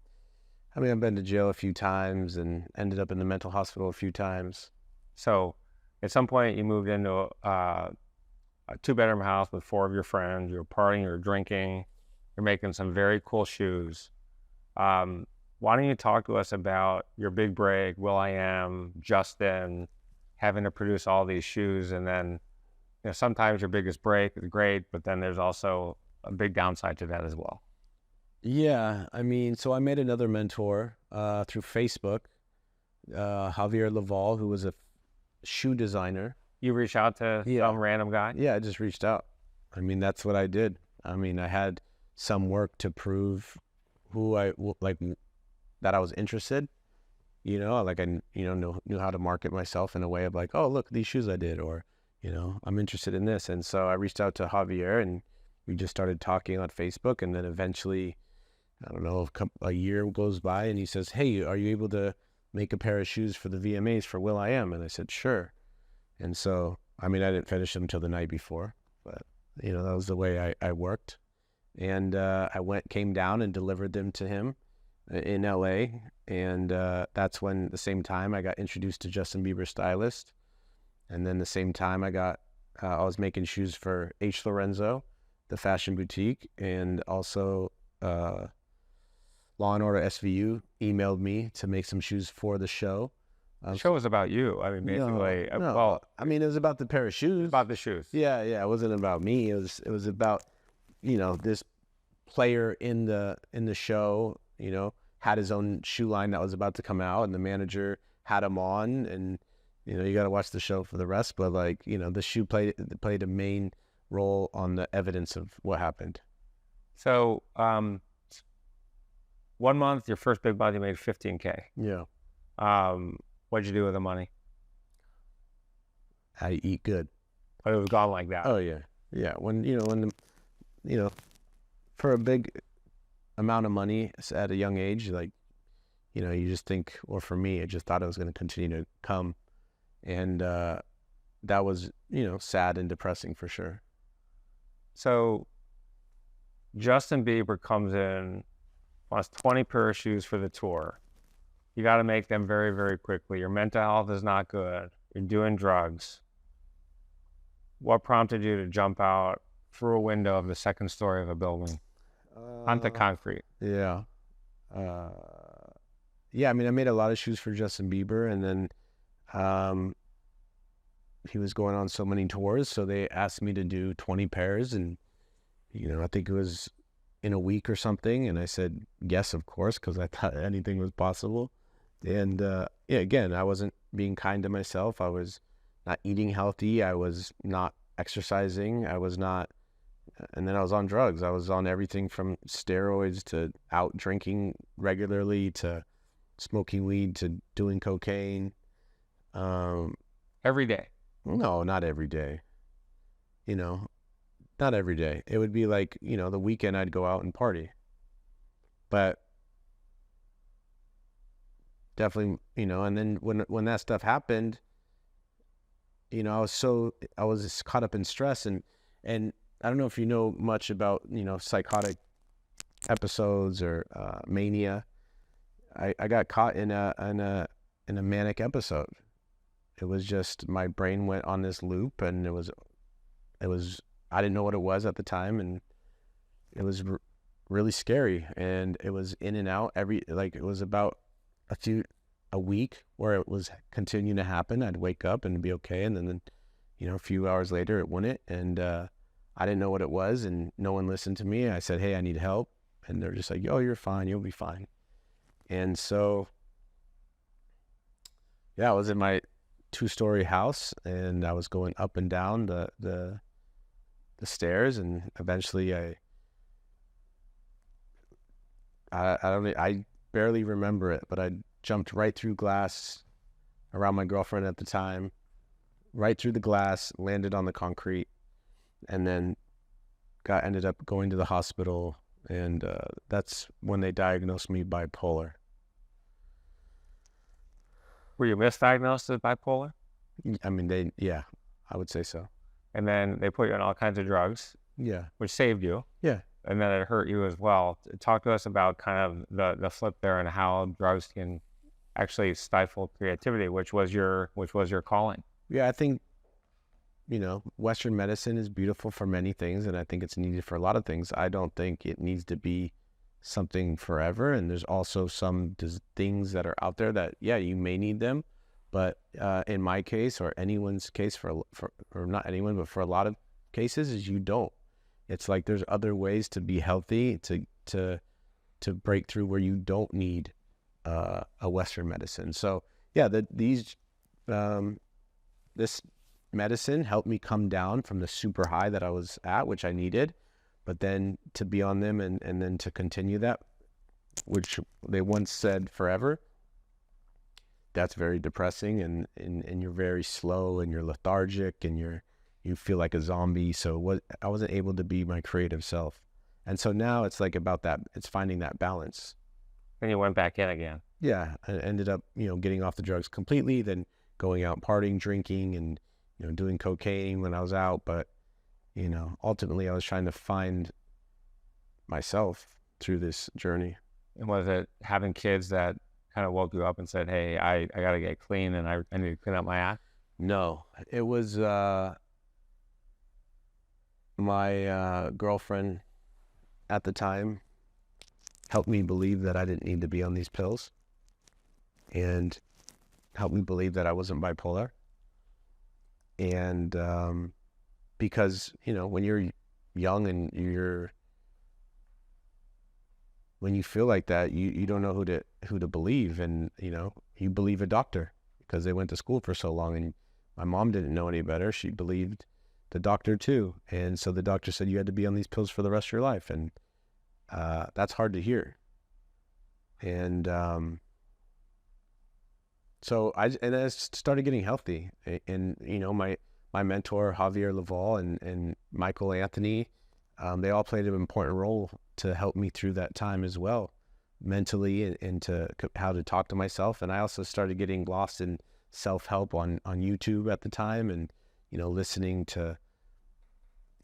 I mean, I've been to jail a few times and ended up in the mental hospital a few times. So at some point you moved into a 2-bedroom house with 4 of your friends. You're partying, you're drinking, you're making some very cool shoes. Why don't you talk to us about your big break, will.i.am, Justin, having to produce all these shoes, and then sometimes your biggest break is great, but then there's also a big downside to that as well. Yeah, I mean, so I made another mentor through Facebook, Javier Laval, who was a shoe designer. You reached out to some random guy? Yeah, I just reached out. I mean, that's what I did. I mean, I had some work to prove that I was interested. I knew how to market myself in a way of like, oh, look, these shoes I did, or I'm interested in this. And so I reached out to Javier, and we just started talking on Facebook. And then eventually, I don't know, a year goes by, and he says, hey, are you able to make a pair of shoes for the VMAs for will.i.am? And I said, sure. And so, I mean, I didn't finish them until the night before, but that was the way I worked. And I came down and delivered them to him in LA. And that's when, the same time, I got introduced to Justin Bieber stylist. And then the same time I was making shoes for H. Lorenzo, the fashion boutique, and also Law and Order SVU emailed me to make some shoes for the show. The show was about you. I mean, basically, no. Well, I mean, it was about the pair of shoes. About the shoes. Yeah. It wasn't about me. It was about, this player in the show, had his own shoe line that was about to come out, and the manager had him on, and you got to watch the show for the rest. But the shoe played a main role on the evidence of what happened. So, 1 month, your first big month, you made $15K. Yeah. What'd you do with the money? I eat good. But it was gone like that. Oh yeah. When for a big amount of money at a young age, you just think, or for me, I just thought it was going to continue to come. And that was, sad and depressing for sure. So Justin Bieber comes in, wants 20 pair of shoes for the tour. You got to make them very, very quickly. Your mental health is not good. You're doing drugs. What prompted you to jump out through a window of the second story of a building onto concrete? Yeah. I mean, I made a lot of shoes for Justin Bieber, and then he was going on so many tours, so they asked me to do 20 pairs, and I think it was in a week or something, and I said yes, of course, because I thought anything was possible. And again, I wasn't being kind to myself. I was not eating healthy. I was not exercising. I was not, and then I was on drugs. I was on everything from steroids to out drinking regularly to smoking weed to doing cocaine. Every day? No, not every day. Not every day. It would be like, the weekend I'd go out and party. But definitely, and then when that stuff happened, I was caught up in stress, and I don't know if you know much about, psychotic episodes or mania. I got caught in a manic episode. It was just, my brain went on this loop, and it was I didn't know what it was at the time, and it was really scary, and it was in and out it was about a week where it was continuing to happen. I'd wake up and it'd be okay. And then, a few hours later it wouldn't. And I didn't know what it was, and no one listened to me. I said, hey, I need help. And they're just like, oh, you're fine. You'll be fine. And so, yeah, I was in my 2-story house, and I was going up and down the stairs, and eventually I barely remember it, but I jumped right through glass around my girlfriend at the time, right through the glass, landed on the concrete, and then ended up going to the hospital, and that's when they diagnosed me bipolar. Were you misdiagnosed as bipolar? I mean, I would say so. And then they put you on all kinds of drugs. Yeah. Which saved you. Yeah. And then it hurt you as well. Talk to us about kind of the flip there and how drugs can actually stifle creativity, which was your calling. Yeah, I think, Western medicine is beautiful for many things, and I think it's needed for a lot of things. I don't think it needs to be something forever. And there's also some things that are out there that, yeah, you may need them. But in my case, or anyone's case, or not anyone, but for a lot of cases, is you don't. It's like there's other ways to be healthy, to break through where you don't need a Western medicine. So yeah, this medicine helped me come down from the super high that I was at, which I needed, but then to be on them and then to continue that, which they once said forever, that's very depressing, and you're very slow, and you're lethargic, and you feel like a zombie. So I wasn't able to be my creative self. And so now it's like about that, it's finding that balance. And you went back in again. Yeah. I ended up, getting off the drugs completely, then going out partying, drinking, and, doing cocaine when I was out. But, ultimately I was trying to find myself through this journey. And was it having kids that kind of woke you up and said, hey, I got to get clean, and I need to clean up my act? No, it was my girlfriend at the time helped me believe that I didn't need to be on these pills, and helped me believe that I wasn't bipolar. And because, when you're young and when you feel like that, you don't know who to believe. And, you believe a doctor because they went to school for so long, and my mom didn't know any better. She believed the doctor too. And so the doctor said you had to be on these pills for the rest of your life. And that's hard to hear. And so I started getting healthy. And, my mentor, Javier Laval, and Michael Anthony, they all played an important role to help me through that time as well, mentally, and to how to talk to myself. And I also started getting lost in self-help on YouTube at the time, and, listening to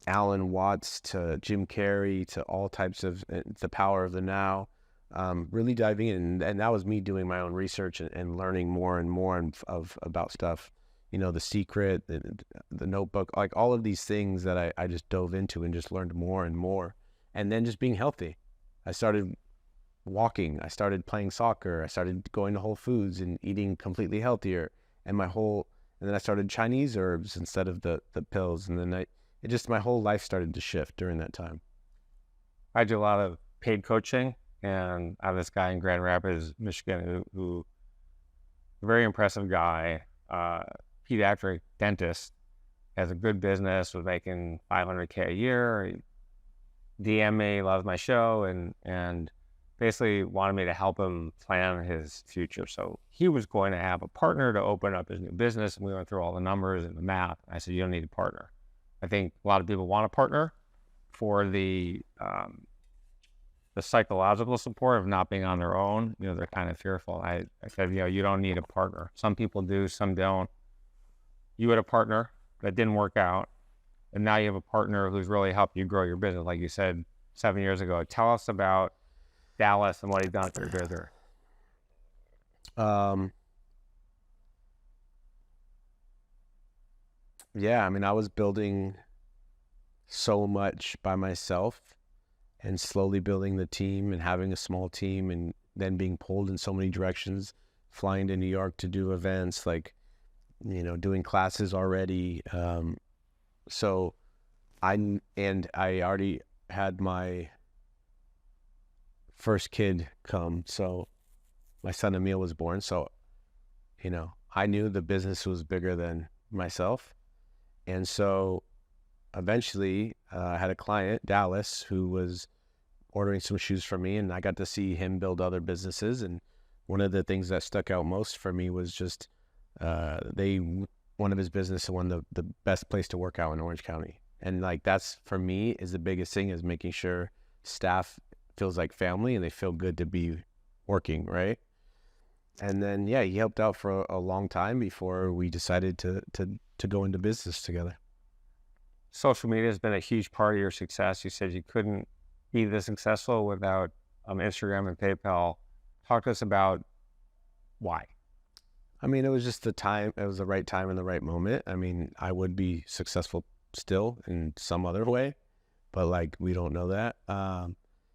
Alan Watts, to Jim Carrey, to all types of The Power of the Now, really diving in. And that was me doing my own research and learning more and more about stuff. The Secret, the Notebook, like all of these things that I just dove into and just learned more and more. And then just being healthy. I started walking. I started playing soccer. I started going to Whole Foods and eating completely healthier. And then I started Chinese herbs instead of the pills. And then my whole life started to shift during that time. I do a lot of paid coaching, and I have this guy in Grand Rapids, Michigan, who a very impressive guy, pediatric dentist, has a good business, was making $500K a year. He DM'd me, loves my show, and basically wanted me to help him plan his future. So he was going to have a partner to open up his new business, and we went through all the numbers and the math. I said, you don't need a partner. I think a lot of people want a partner for the psychological support of not being on their own. They're kind of fearful. I said, you don't need a partner. Some people do, some don't. You had a partner that didn't work out, and now you have a partner who's really helped you grow your business, like you said 7 years ago. Tell us about Dallas and what he's done for your business. Yeah, I mean, I was building so much by myself, and slowly building the team and having a small team, and then being pulled in so many directions flying to New York to do events, like, doing classes already. So I already had my first kid come. So my son Emil was born. So, I knew the business was bigger than myself. And so eventually I had a client, Dallas, who was ordering some shoes from me, and I got to see him build other businesses. And one of the things that stuck out most for me was just one of his business one of the best place to work out in Orange County. And like, that's for me is the biggest thing, is making sure staff feels like family and they feel good to be working, right? And then, yeah, he helped out for a long time before we decided to go into business together. Social media has been a huge part of your success. You said you couldn't be this successful without Instagram and PayPal. Talk to us about why. I mean, it was just the time. It was the right time and the right moment. I mean, I would be successful still in some other way, but like, we don't know that.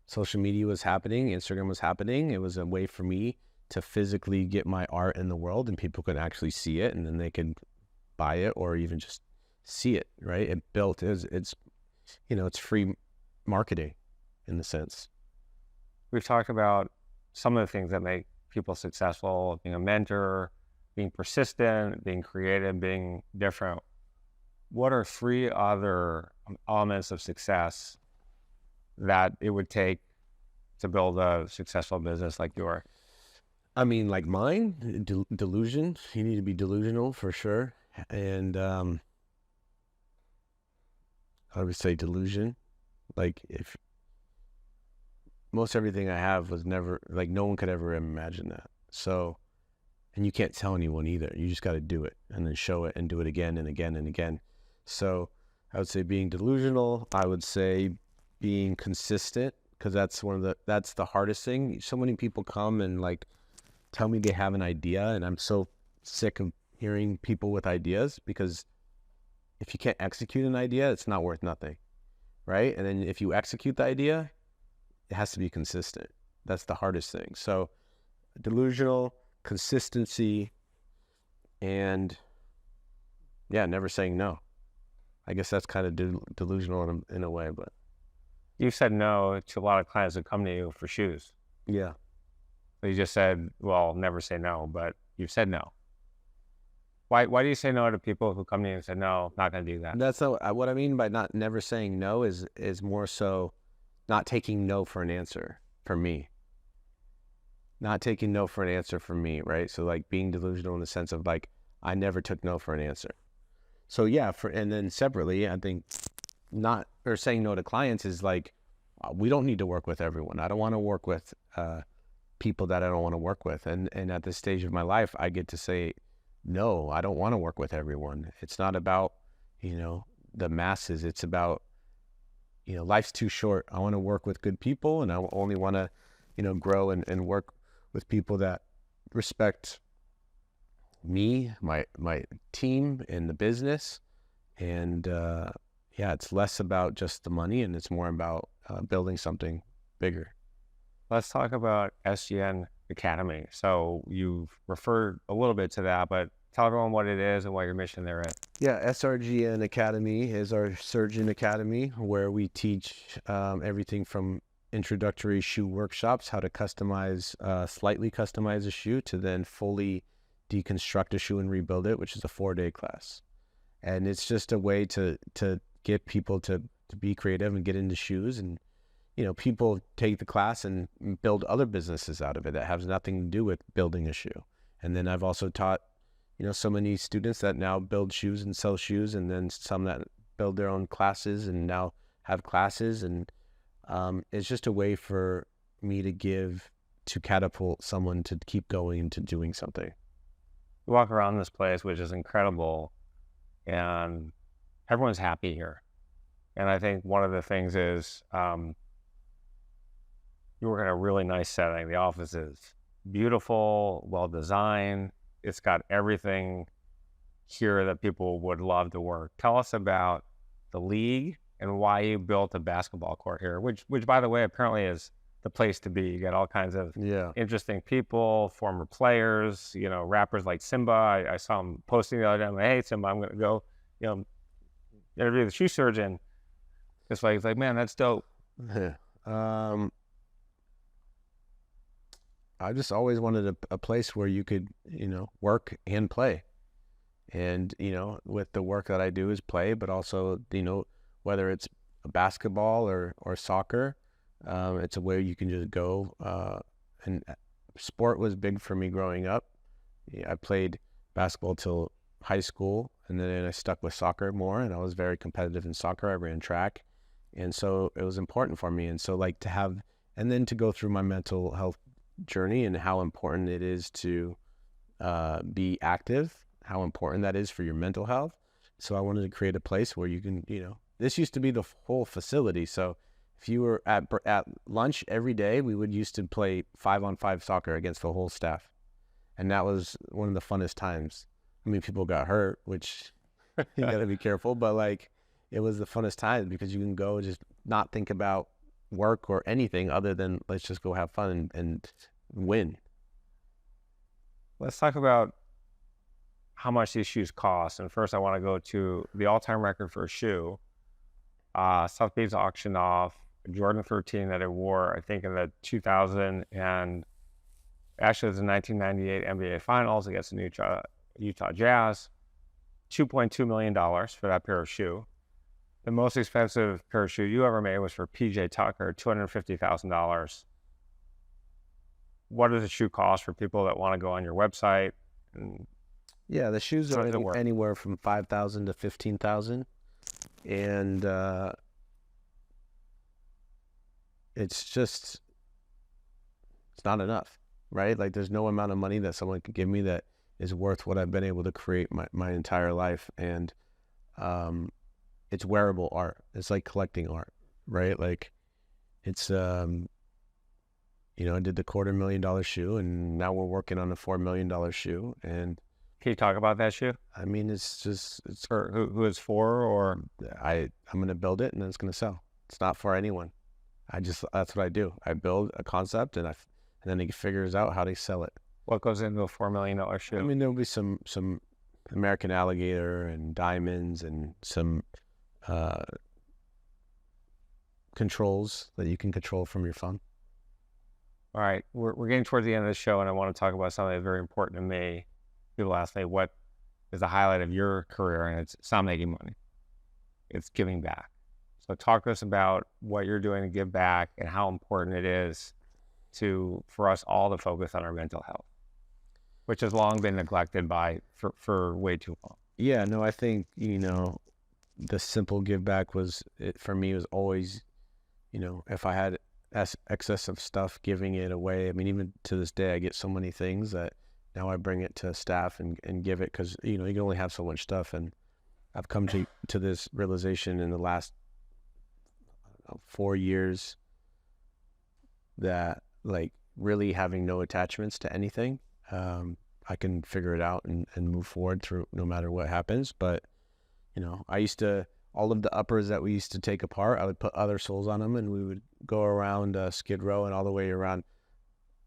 Social media was happening. Instagram was happening. It was a way for me to physically get my art in the world, and people could actually see it, and then they could buy it or even just see it, right? It's free marketing in the sense. We've talked about some of the things that make people successful, being a mentor, being persistent, being creative, being different. What are 3 other elements of success that it would take to build a successful business like yours? I mean, like mine, delusion. You need to be delusional for sure. And I would say delusion. Like, if most everything I have was never, like, no one could ever imagine that. So, and you can't tell anyone either. You just got to do it and then show it and do it again and again and again. So I would say being delusional. I would say being consistent, because that's the hardest thing. So many people come and like tell me they have an idea, and I'm so sick of hearing people with ideas, because if you can't execute an idea, it's not worth nothing, right? And then if you execute the idea, it has to be consistent. That's the hardest thing. So delusional, consistency, and yeah, never saying no. I guess that's kind of delusional in a way, but You said no to a lot of clients that come to you for shoes. yeah. You just said, well, never say no, but you've said no. Why do you say no to people who come to you and say, no, not going to do that? That's not what I mean by never saying no is more so not taking no for an answer for me. Not taking no for an answer for me, right? So like being delusional in the sense of like, I never took no for an answer. So yeah, and then separately, I think saying no to clients is like, we don't need to work with everyone. I don't want to work with people that I don't want to work with. And at this stage of my life, I get to say, no, I don't want to work with everyone. It's not about, the masses. It's about, life's too short. I want to work with good people, and I only want to, grow and work with people that respect me, my team, and the business. And yeah, it's less about just the money, and it's more about building something bigger. Let's talk about SGN Academy. So you've referred a little bit to that, but tell everyone what it is and what your mission there is. Yeah, SRGN Academy is our surgeon academy, where we teach everything from introductory shoe workshops, how to slightly customize a shoe, to then fully deconstruct a shoe and rebuild it, which is a 4-day class. And it's just a way to get people to be creative and get into shoes. And people take the class and build other businesses out of it that has nothing to do with building a shoe. And then I've also taught, so many students that now build shoes and sell shoes, and then some that build their own classes and now have classes. And it's just a way for me to catapult someone to keep going into doing something. You walk around this place, which is incredible, and everyone's happy here. And I think one of the things is, you work in a really nice setting. The office is beautiful, well-designed. It's got everything here that people would love to work. Tell us about the league and why you built a basketball court here, which by the way, apparently is the place to be. You got all kinds of Yeah. interesting people, former players, you know, rappers like Simba. I saw him posting the other day. I'm like, hey, Simba, I'm going to go, you know, interview the shoe surgeon. It's like, man, that's dope. I just always wanted a place where you could, you know, work and play. And, you know, with the work that I do is play, but also, you know, whether it's basketball or soccer, it's a way you can just go. And sport was big for me growing up. I played basketball till high school, and then I stuck with soccer more, and I was very competitive in soccer. I ran track. And so it was important for me. And so like to have, and then to go through my mental health journey and how important it is to be active, how important that is for your mental health. So I wanted to create a place where you can, you know, this used to be the whole facility. So if you were at lunch every day, we would used to play 5-on-5 soccer against the whole staff. And that was one of the funnest times. I mean, people got hurt, which you got to be careful, but like it was the funnest time because you can go just not think about work or anything other than let's just go have fun and win. Let's talk about how much these shoes cost. And first I want to go to the all-time record for a shoe. Sotheby's auctioned off Jordan 13 that I wore, I think in the 2000 and actually it was the 1998 NBA Finals against the Utah Jazz. $2.2 million for that pair of shoe. The most expensive pair of shoe you ever made was for PJ Tucker, $250,000. What does a shoe cost for people that want to go on your website? And yeah, the shoes are anywhere from $5,000 to $15,000, and it's not enough, right? Like there's no amount of money that someone could give me that is worth what I've been able to create my entire life. And it's wearable art. It's like collecting art, right? Like it's, you know, I did the $250,000 shoe, and now we're working on a $4 million shoe. And can you talk about that shoe? I mean, it's for who it's for, or I'm going to build it and then it's going to sell. It's not for anyone. That's what I do. I build a concept and then he figures out how to sell it. What goes into a $4 million shoe? I mean, there'll be some American alligator and diamonds and some controls that you can control from your phone. All right, we're getting towards the end of the show, and I want to talk about something that's very important to me. People ask me, what is the highlight of your career? And it's not making money. It's giving back. So talk to us about what you're doing to give back and how important it is for us all to focus on our mental health, which has long been neglected for way too long. Yeah, no, I think, you know, the simple give back for me was always, you know, if I had excess of stuff, giving it away. I mean, even to this day, I get so many things that now I bring it to staff and give it, because, you know, you can only have so much stuff. And I've come to this realization in the last 4 years that, like, really having no attachments to anything, I can figure it out and move forward through no matter what happens. But, you know, all of the uppers that we used to take apart, I would put other soles on them, and we would go around Skid Row and all the way around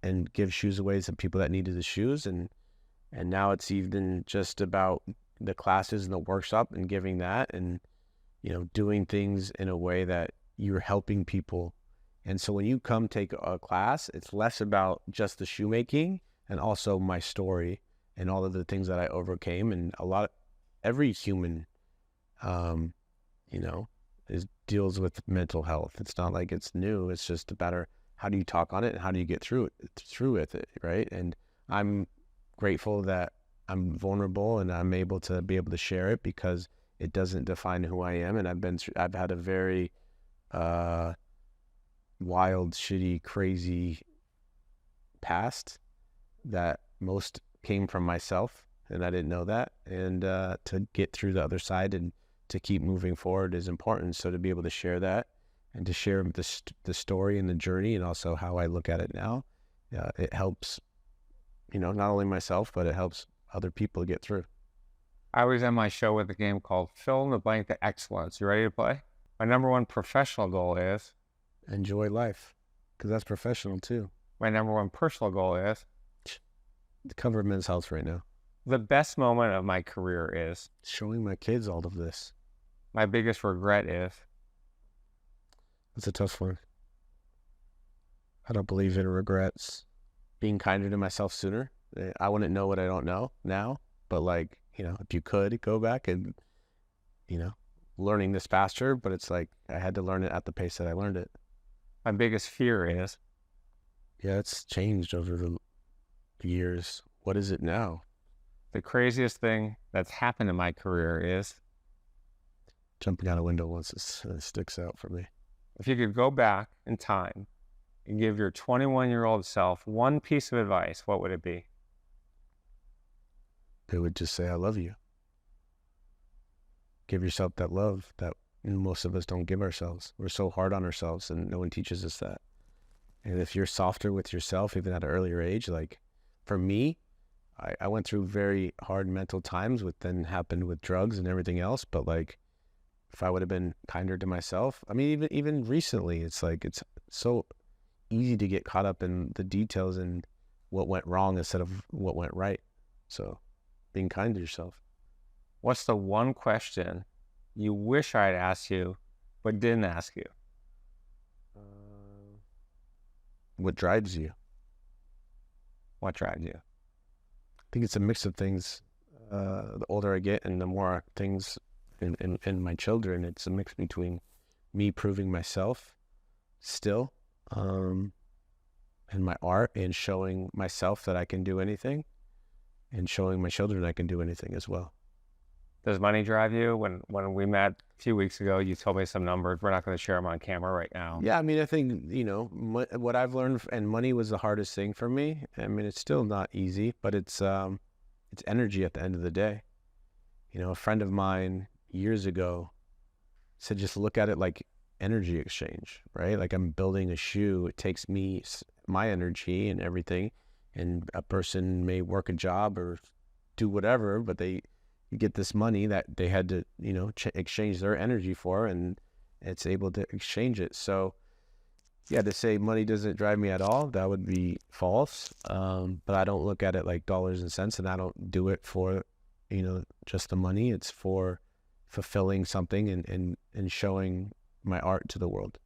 and give shoes away to people that needed the shoes. And now it's even just about the classes and the workshop and giving that, and, you know, doing things in a way that you're helping people. And so when you come take a class, it's less about just the shoemaking and also my story and all of the things that I overcame. And every human, you know, deals with mental health. It's not like it's new. It's just about how do you talk on it and how do you get through with it, right? And I'm grateful that I'm vulnerable and I'm able to share it, because it doesn't define who I am. And I've had a very wild, shitty, crazy past that most came from myself, and I didn't know that. And to get through the other side and to keep moving forward is important. So to be able to share that and to share the story and the journey, and also how I look at it now, it helps, you know, not only myself, but it helps other people get through. I always end my show with a game called Fill in the Blank to Excellence. You ready to play? My number one professional goal is enjoy life. because that's professional too. My number one personal goal is The cover of Men's Health right now. the best moment of my career is Showing my kids all of this. my biggest regret is That's a tough one. I don't believe in regrets. Being kinder to myself sooner. I wouldn't know what I don't know now, but like, you know, if you could go back and, you know, learning this faster, but it's like I had to learn it at the pace that I learned it. my biggest fear is Yeah, it's changed over the years. What is it now? the craziest thing that's happened in my career is Jumping out a window once it sticks out for me. if you could go back in time and give your 21-year-old self one piece of advice, what would it be? They would just say, I love you. Give yourself that love that most of us don't give ourselves. We're so hard on ourselves and no one teaches us that. And if you're softer with yourself, even at an earlier age, like for me, I went through very hard mental times, what then happened with drugs and everything else. But like, if I would have been kinder to myself, I mean, even recently, it's like, it's so easy to get caught up in the details and what went wrong instead of what went right. So being kind to yourself. What's the one question you wish I'd asked you but didn't ask you? What drives you? What drives you? I think it's a mix of things. The older I get and the more things in my children, it's a mix between me proving myself still, and my art, and showing myself that I can do anything, and showing my children I can do anything as well. Does money drive you? When we met a few weeks ago, you told me some numbers. We're not going to share them on camera right now. Yeah, I mean, I think, you know, what I've learned, and money was the hardest thing for me. I mean, it's still not easy, but it's energy at the end of the day. You know, a friend of mine years ago said, just look at it like energy exchange, right? Like I'm building a shoe. It takes me, my energy and everything, and a person may work a job or do whatever, but you get this money that they had to, you know, exchange their energy for, and it's able to exchange it. So yeah, to say money doesn't drive me at all, that would be false. But I don't look at it like dollars and cents, and I don't do it for, you know, just the money. It's for fulfilling something and showing my art to the world.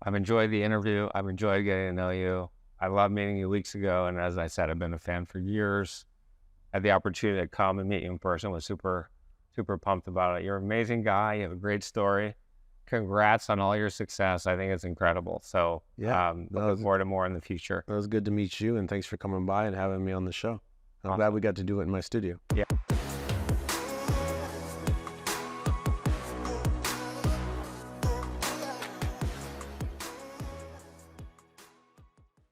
I've enjoyed the interview. I've enjoyed getting to know you. I loved meeting you weeks ago, and as I said, I've been a fan for years. Had the opportunity to come and meet you in person. Was super pumped about it. You're an amazing guy. You have a great story. Congrats on all your success. I think it's incredible. So Yeah, looking forward to more in the future. It was good to meet you, and thanks for coming by and having me on the show. I'm glad we got to do it in my studio. Yeah.